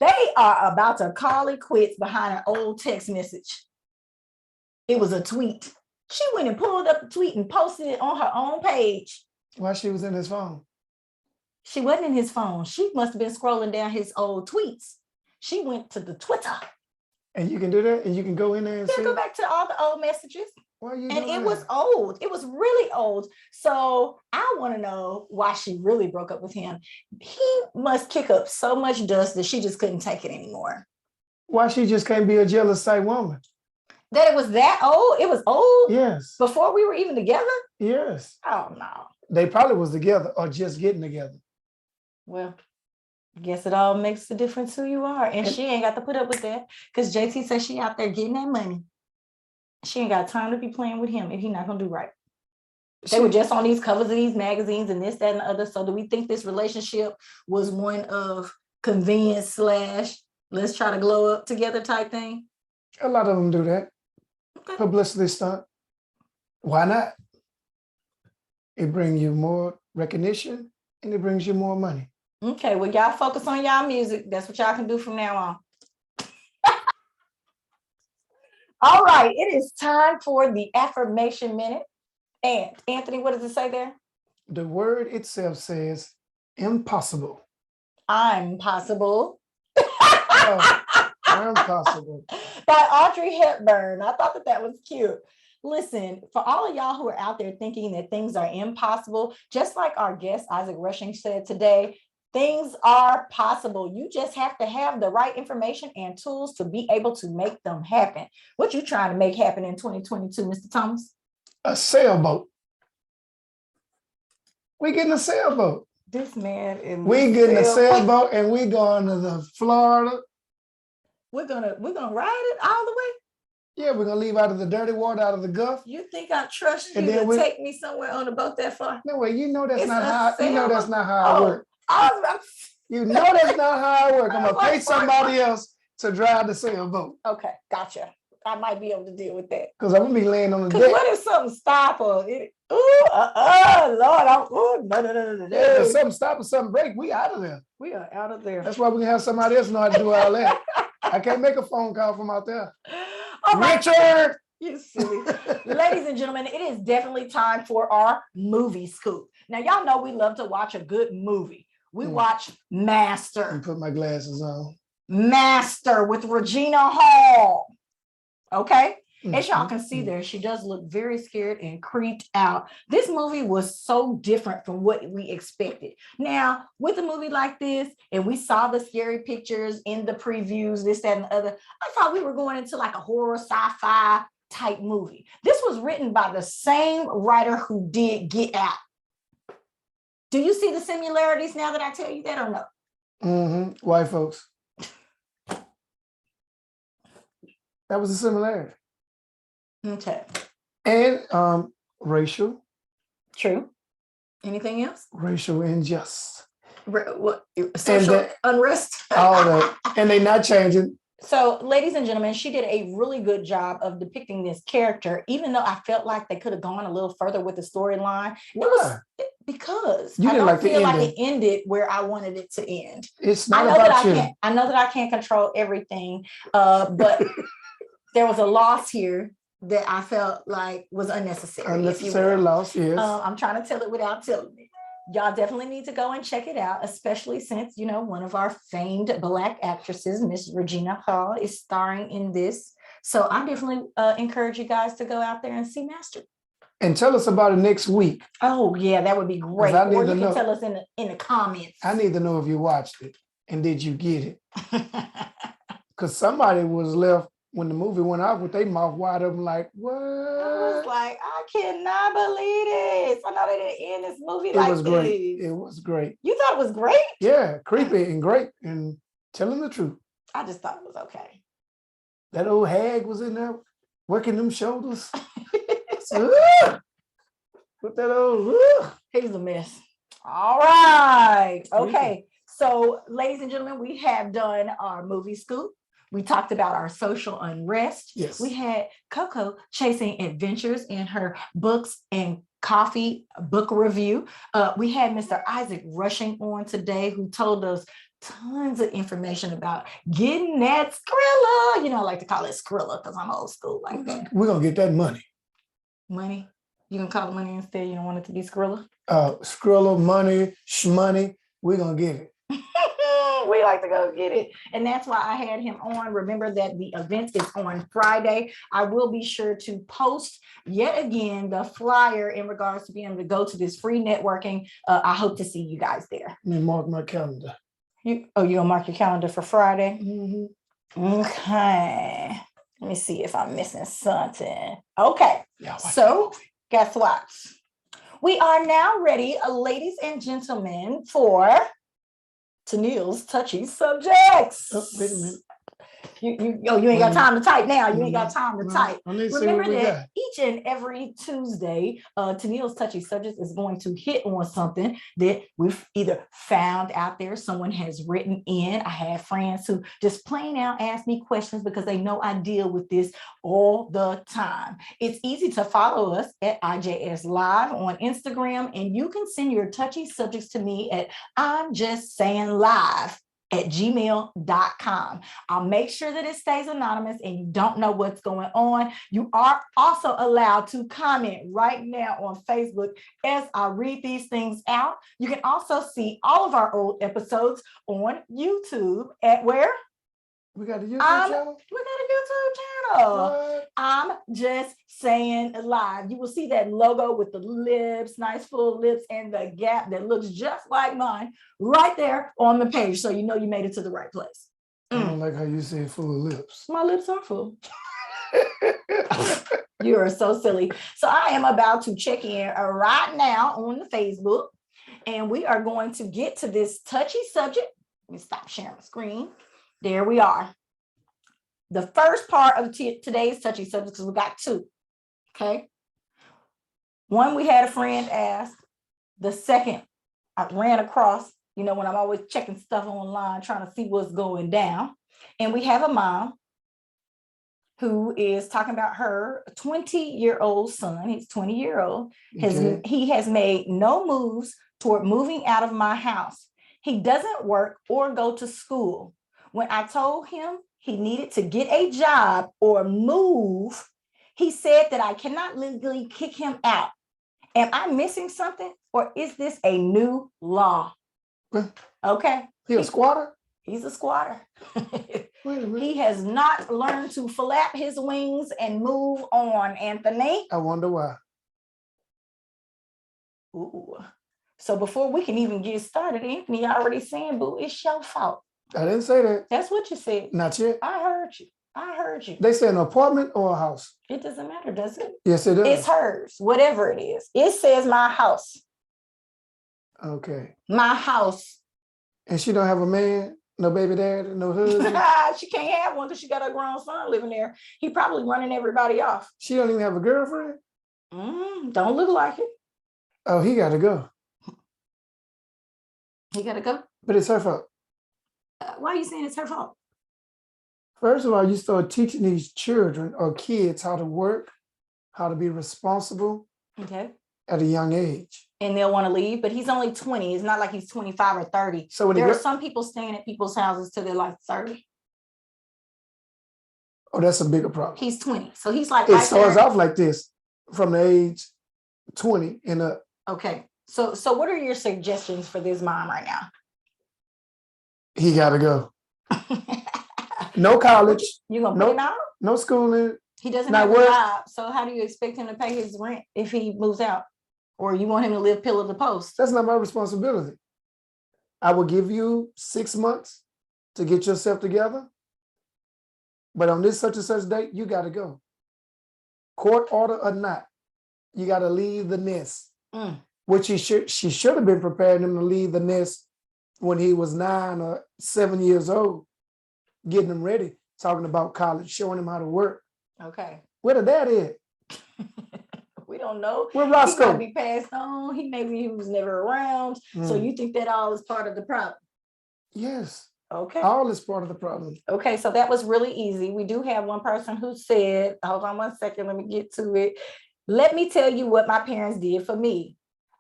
They are about to call it quits behind an old text message. It was a tweet. She went and pulled up the tweet and posted it on her own page. While she was in his phone. She wasn't in his phone. She must have been scrolling down his old tweets. She went to the Twitter. And you can do that? And you can go in there and see? Go back to all the old messages. Why are you And doing it that? was old. It was really old. So I want to know why she really broke up with him. He must kick up so much dust that she just couldn't take it anymore. Why she just can't be a jealous type woman? That it was that old? It was old? Yes. Before we were even together? Yes. Oh, no. They probably was together or just getting together. Well, Guess it all makes a difference who you are. And she ain't got to put up with that because JT says she out there getting that money. She ain't got time to be playing with him if he not gonna do right. They were just on these covers of these magazines and this, that, and the other. So do we think this relationship was one of convenience / let's try to glow up together type thing? A lot of them do that. Okay. Publicity stunt. Why not? It brings you more recognition and it brings you more money. Okay, well, y'all focus on y'all music. That's what y'all can do from now on. All right, it is time for the affirmation minute. And Anthony, what does it say there? The word itself says impossible. I'm possible. Oh, I'm possible. By Audrey Hepburn. I thought that was cute. Listen, for all of y'all who are out there thinking that things are impossible, just like our guest Isaac Rushing said today, things are possible. You just have to have the right information and tools to be able to make them happen. What you trying to make happen in 2022, Mr. Thomas? A sailboat. We getting a sailboat. This man is We getting a sailboat and we going to the Florida. We're gonna ride it all the way. Yeah, we're gonna leave out of the dirty water, out of the Gulf. You think I trust you And then to we- take me somewhere on a boat that far? No way, you know that's It's not a how you know that's sailboat. not how it Oh, works. I was about to You know that's not how it works. I'm gonna Wait, pay wait, somebody else to drive the sailboat. Okay, gotcha. I might be able to deal with that. Because I'm gonna be laying on the Cause deck. what if something stop or it? Lord, no. Yeah, if something stop or something break, we out of there. We are out of there. That's why we can have somebody else know how to do all that. I can't make a phone call from out there. All right, Richard! you silly. Ladies and gentlemen, it is definitely time for our movie scoop. Now, y'all know we love to watch a good movie. We watch Let me Master put my glasses on. with Regina Hall. Okay? As y'all Mhm. can see there, she does look very scared and creeped out. This movie was so different from what we expected. Now, with a movie like this, and we saw the scary pictures in the previews, this, that, and the other, I thought we were going into like a horror sci-fi type movie. This was written by the same writer who did Get Out. Do you see the similarities now that I tell you that or no? Mhm. White folks. That was a similarity. Okay, And racial Anything else? injustice. What social that- unrest? All that. And they not changing. So, ladies and gentlemen, she did a really good job of depicting this character, even though I felt like they could have gone a little further with the storyline. Why? Because You I didn't don't like the feel like ending. it ended where I wanted it to end. It's I not know that about I you. can't. I know that I can't control everything, but there was a loss here that I felt like was unnecessary. if you Unnecessary will. loss, yes. I'm trying to tell it without telling it. Y'all definitely need to go and check it out, especially since, one of our famed Black actresses, Miss Regina Hall, is starring in this. So I definitely encourage you guys to go out there and see Master. And tell us about it next week. Oh, yeah, that would be great. I need Or to you can know. tell us in the comments. I need to know if you watched it and did you get it? Because somebody was left when the movie went off with their mouth wide open, like, what? I was like, I cannot believe this. I know they didn't end this movie It like was great. this. It was great. You thought it was great? Yeah, creepy and great and telling the truth. I just thought it was okay. That old hag was in there working them shoulders. Ugh. With that old, ugh. He's a mess. All right. Creepy. Okay. So, ladies and gentlemen, we have done our movie scoop. We talked about our social unrest. Yes. We had Coco chasing adventures in her books and coffee book review. We had Mr. Isaac Rushing on today, who told us tons of information about getting that Skrilla. I like to call it Skrilla because I'm old school like that. We're going to get that money. Money. You can call it money instead. You don't want it to be Skrilla. Skrilla, money, shmoney. We're going to get it. We like to go get it. And that's why I had him on. Remember that the event is on Friday. I will be sure to post yet again the flyer in regards to being able to go to this free networking. I hope to see you guys there. Let me mark my calendar. You gonna mark your calendar for Friday? Mm-hmm. Okay. Let me see if I'm missing something. Okay. Yeah, watch So, that movie. guess what? We are now ready, ladies and gentlemen, for Tennille's touchy subjects. Oh, wait a minute. You ain't got time to type now. You ain't got time to No, type. I need to see Remember what we that got. each and every Tuesday, Tennille's Touchy Subjects is going to hit on something that we've either found out there, someone has written in. I have friends who just plain out ask me questions because they know I deal with this all the time. It's easy to follow us at IJS Live on Instagram, and you can send your touchy subjects to me at I'm Just Saying Live at gmail.com. I'll make sure that it stays anonymous and you don't know what's going on. You are also allowed to comment right now on Facebook as I read these things out. You can also see all of our old episodes on YouTube at where? We got a YouTube channel? We got a YouTube channel. What? I'm Just Saying Live. You will see that logo with the lips, nice full lips, and the gap that looks just like mine right there on the page. So you know you made it to the right place. I don't like how you say full of lips. My lips are full. You are so silly. So I am about to check in right now on the Facebook, and we are going to get to this touchy subject. Let me stop sharing the screen. There we are. The first part of today's touchy subject, because we got two. Okay. One, we had a friend ask. The second, I ran across, when I'm always checking stuff online, trying to see what's going down. And we have a mom who is talking about her 20-year-old son. He's 20-year-old. Okay. He has made no moves toward moving out of my house. He doesn't work or go to school. When I told him he needed to get a job or move, he said that I cannot legally kick him out. Am I missing something, or is this a new law? Okay. He a squatter? He's a squatter. Wait a minute. He has not learned to flap his wings and move on, Anthony. I wonder why. Ooh. So before we can even get started, Anthony already saying, boo, it's your fault. I didn't say that. That's what you said. Not yet. I heard you. I heard you. They say an apartment or a house? It doesn't matter, does it? Yes, it does. It's hers, whatever it is. It says my house. Okay. My house. And she don't have a man, no baby dad, no husband? She can't have one because she got a grown son living there. He probably running everybody off. She don't even have a girlfriend? Don't look like it. Oh, he got to go. He got to go. But it's her fault. Why are you saying it's her fault? First of all, you start teaching these children or kids how to work, how to be responsible Okay. at a young age. And they'll want to leave, but he's only 20. It's not like he's 25 or 30. So when There are some people staying at people's houses till they're like 30. oh, that's a bigger problem. He's 20. So he's like, It right starts there. off like this from the age 20 and up. Okay. So what are your suggestions for this mom right now? He got to go. No college, You gonna put Nope. him out? no schooling. He doesn't Now have a what- job. So how do you expect him to pay his rent if he moves out? Or you want him to live pillar to post? That's not my responsibility. I will give you 6 months to get yourself together. But on this such and such date, you got to go. Court order or not, you got to leave the nest. Which she should have been preparing him to leave the nest when he was 9 or 7 years old, getting him ready, talking about college, showing him how to work. Okay. Where the dad at? We don't know. Where He Roscoe? might be passed on. Maybe he was never around. So you think that all is part of the problem? Yes, Okay. all is part of the problem. Okay, so that was really easy. We do have one person who said, hold on one second, let me get to it. Let me tell you what my parents did for me.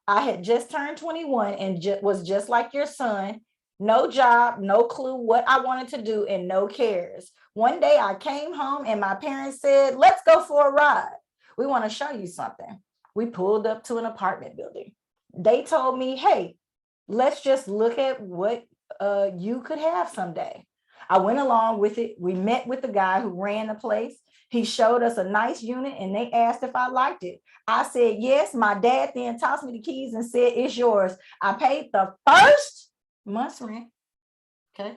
I had just turned 21 and was just like your son. No job, no clue what I wanted to do, and no cares. One day I came home and my parents said, let's go for a ride. We want to show you something. We pulled up to an apartment building. They told me, hey, let's just look at what you could have someday. I went along with it. We met with the guy who ran the place. He showed us a nice unit and they asked if I liked it. I said, yes. My dad then tossed me the keys and said, it's yours. I paid the first month's rent. Okay.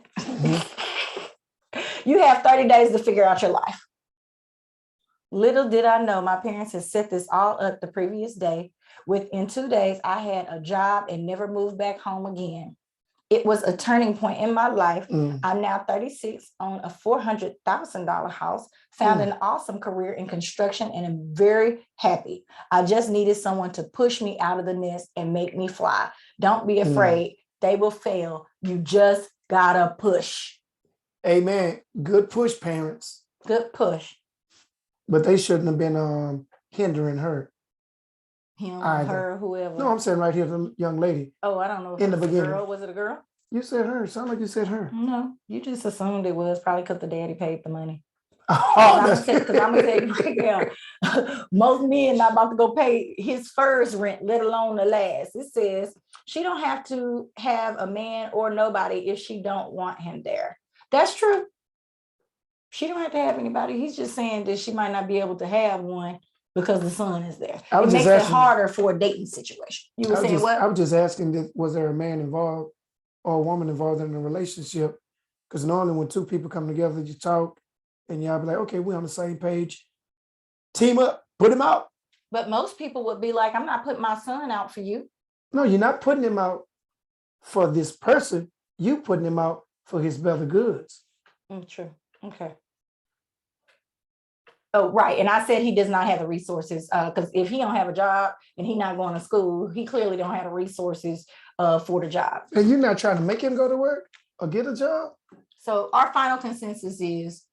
You have 30 days to figure out your life. Little did I know my parents had set this all up the previous day. Within 2 days, I had a job and never moved back home again. it was a turning point in my life. Mm. I'm now 36, own a $400,000 house, found an awesome career in construction, and I'm very happy. I just needed someone to push me out of the nest and make me fly. Don't be afraid. They will fail. You just gotta push. Amen. Good push, parents. Good push. But they shouldn't have been hindering her. Him, Either. her, whoever. No, I'm saying right here, the young lady. Oh, I don't know. If In the it was a beginning. girl. Was it a girl? You said her. Sound like you said her. No, you just assumed it was probably because the daddy paid the money. Oh, I'm that's- gonna tell you right now, most men not about to go pay his first rent, let alone the last. It says she don't have to have a man or nobody if she don't want him there. That's true. She don't have to have anybody. He's just saying that she might not be able to have one because the son is there. I It was makes just it asking- harder for a dating situation. You were saying I what? was just asking, was there a man involved or a woman involved in a relationship? Because normally when two people come together, you talk and y'all be like, okay, we're on the same page. Team up, put him out. But most people would be like, I'm not putting my son out for you. No, you're not putting him out for this person. You putting him out for his better goods. True. Okay. Oh, right. And I said he does not have the resources because if he don't have a job and he not going to school, he clearly don't have the resources for the job. And you're not trying to make him go to work or get a job? So our final consensus is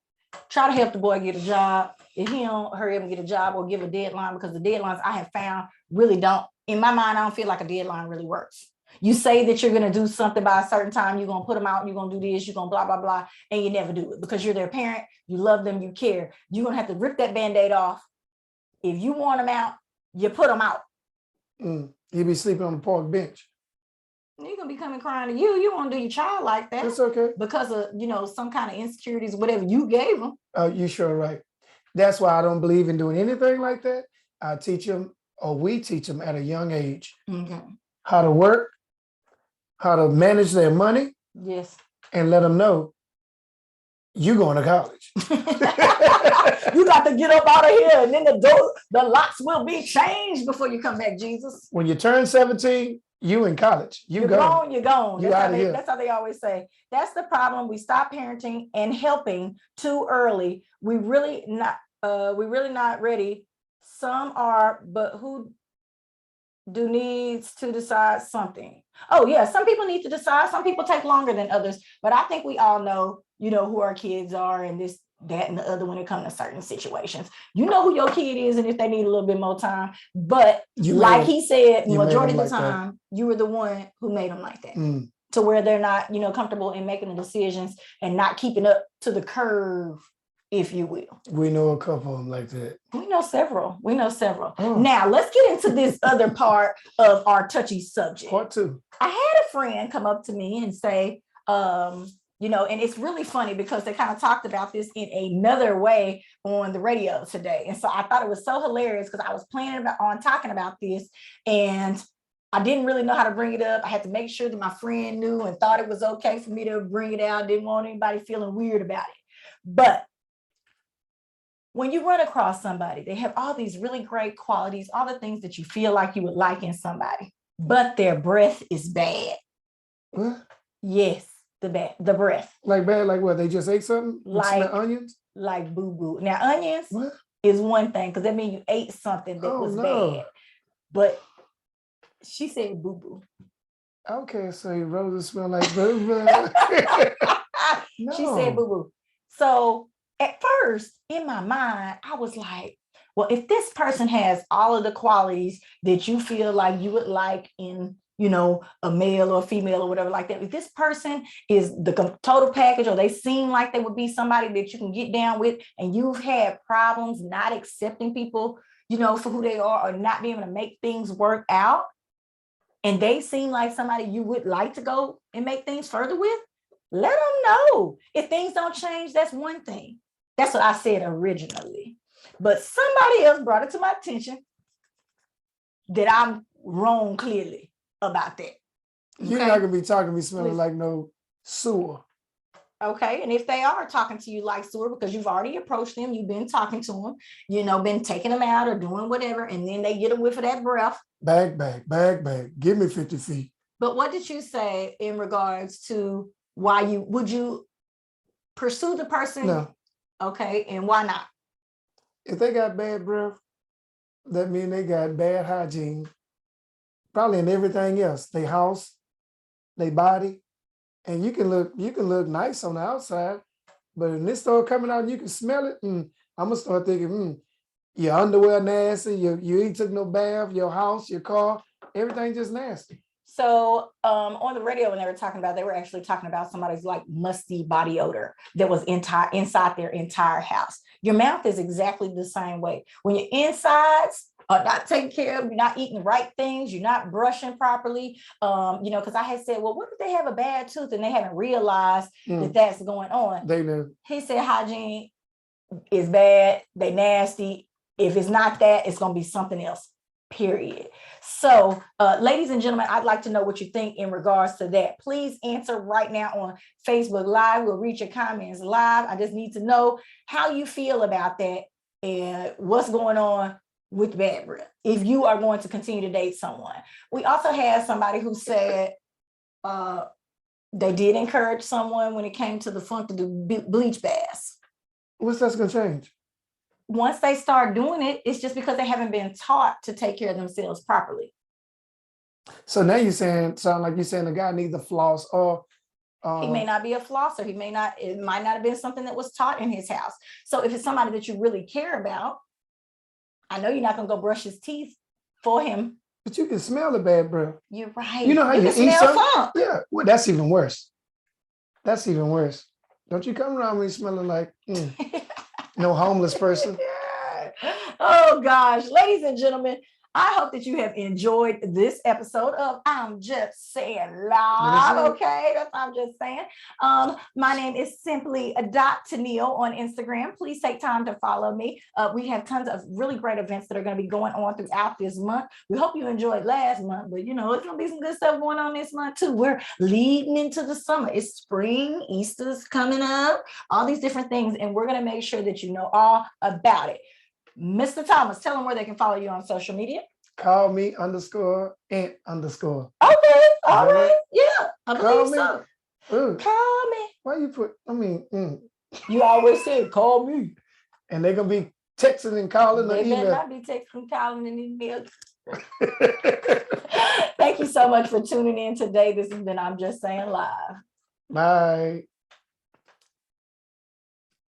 try to help the boy get a job. If he don't hurry up and get a job or give a deadline, because the deadlines I have found really don't, in my mind, I don't feel like a deadline really works. You say that you're going to do something by a certain time, you're going to put them out, you're going to do this, you're going to blah, blah, blah, and you never do it because you're their parent, you love them, you care. You're going to have to rip that Band-Aid off. If you want them out, you put them out. He'll be sleeping on the park bench. You're going to be coming crying to you. You want to do your child like that That's okay. because of, some kind of insecurities, whatever you gave them. You sure right. That's why I don't believe in doing anything like that. I teach them, or we teach them at a young age, Okay. how to work, how to manage their money, Yes. and let them know you're going to college. You got to get up out of here, and then the locks will be changed before you come back, Jesus. When you turn 17, you in college. You're gone, you're gone. You That's how, outta here. that's how they always say. That's the problem. We stop parenting and helping too early. We really not ready. Some are, but who do needs to decide something? Oh yeah, some people need to decide. Some people take longer than others, but I think we all know, who our kids are and this, that, and the other when it comes to certain situations. You know who your kid is and if they need a little bit more time. But like he said, you made majority them of the like that. time, you were the one who made them like that. Mm. To where they're not, comfortable in making the decisions and not keeping up to the curve, if you will. We know a couple of them like that. We know several. Oh. Now let's get into this other part of our touchy subject. Part two. I had a friend come up to me and say, and it's really funny because they kind of talked about this in another way on the radio today. And so I thought it was so hilarious because I was planning on talking about this and I didn't really know how to bring it up. I had to make sure that my friend knew and thought it was okay for me to bring it out. Didn't want anybody feeling weird about it. But when you run across somebody, they have all these really great qualities, all the things that you feel like you would like in somebody, but their breath is bad. What? Yes, the breath, Like bad, like what? They just ate something? Like- Smell onions? like boo-boo. Now, onions What? is one thing, because that means you ate something that Oh, was no. bad. But she said boo-boo. Okay, so your roses smell like boo-boo. She said boo-boo. So at first, in my mind, I was like, well, if this person has all of the qualities that you feel like you would like in, a male or female or whatever like that, if this person is the total package or they seem like they would be somebody that you can get down with and you've had problems not accepting people, for who they are or not being able to make things work out, and they seem like somebody you would like to go and make things further with, let them know. If things don't change, that's one thing. That's what I said originally. But somebody else brought it to my attention that I'm wrong clearly about that. You're Okay? not gonna be talking to me smelling Please. like no sewer. Okay, and if they are talking to you like sewer because you've already approached them, you've been talking to them, been taking them out or doing whatever, and then they get a whiff of that breath. Bag. Give me 50 feet. But what did you say in regards to why would you pursue the person? No, Okay, and why not? if they got bad breath, that means they got bad hygiene, probably in everything else, their house, their body. And you can look nice on the outside, but when this start coming out and you can smell it, I'm gonna start thinking, your underwear nasty, you ain't took no bath, your house, your car, everything just nasty. So on the radio, when they were actually talking about somebody's like musty body odor that was inside their entire house. Your mouth is exactly the same way. When your insides are not taken care of, you're not eating the right things, you're not brushing properly. Because I had said, well, what if they have a bad tooth and they haven't realized that that's going on? They knew. He said hygiene is bad, they nasty. If it's not that, it's gonna be something else. Period. So, ladies and gentlemen, I'd like to know what you think in regards to that. Please answer right now on Facebook Live. We'll read your comments live. I just need to know how you feel about that and what's going on with bad breath if you are going to continue to date someone. We also had somebody who said they did encourage someone when it came to the fun to do bleach baths. What's that's gonna change? Once they start doing it, it's just because they haven't been taught to take care of themselves properly. So now sound like you're saying the guy needs a floss, or He may not be a flosser. It might not have been something that was taught in his house. So if it's somebody that you really care about, I know you're not gonna go brush his teeth for him. but you can smell the bad breath. You're right. You know how you can eat smell something? funk. Yeah, well, that's even worse. That's even worse. Don't you come around me smelling like no homeless person. Oh gosh, ladies and gentlemen, I hope that you have enjoyed this episode of I'm Just Saying Live. Okay, that's what I'm just saying. My name is simply Tennille on Instagram. Please take time to follow me. We have tons of really great events that are going to be going on throughout this month. We hope you enjoyed last month, but it's going to be some good stuff going on this month too. We're leading into the summer. It's spring, Easter's coming up, all these different things, and we're going to make sure that you know all about it. Mr. Thomas, tell them where they can follow you on social media. Call me _Ant_. Okay, all right, yeah, I Call believe me. so. Ooh, Call me. why you put? You always said, call me. And they're gonna be texting and calling They and better email. not be texting, calling, and email. Thank you so much for tuning in today. This has been I'm Just Saying Live. Bye.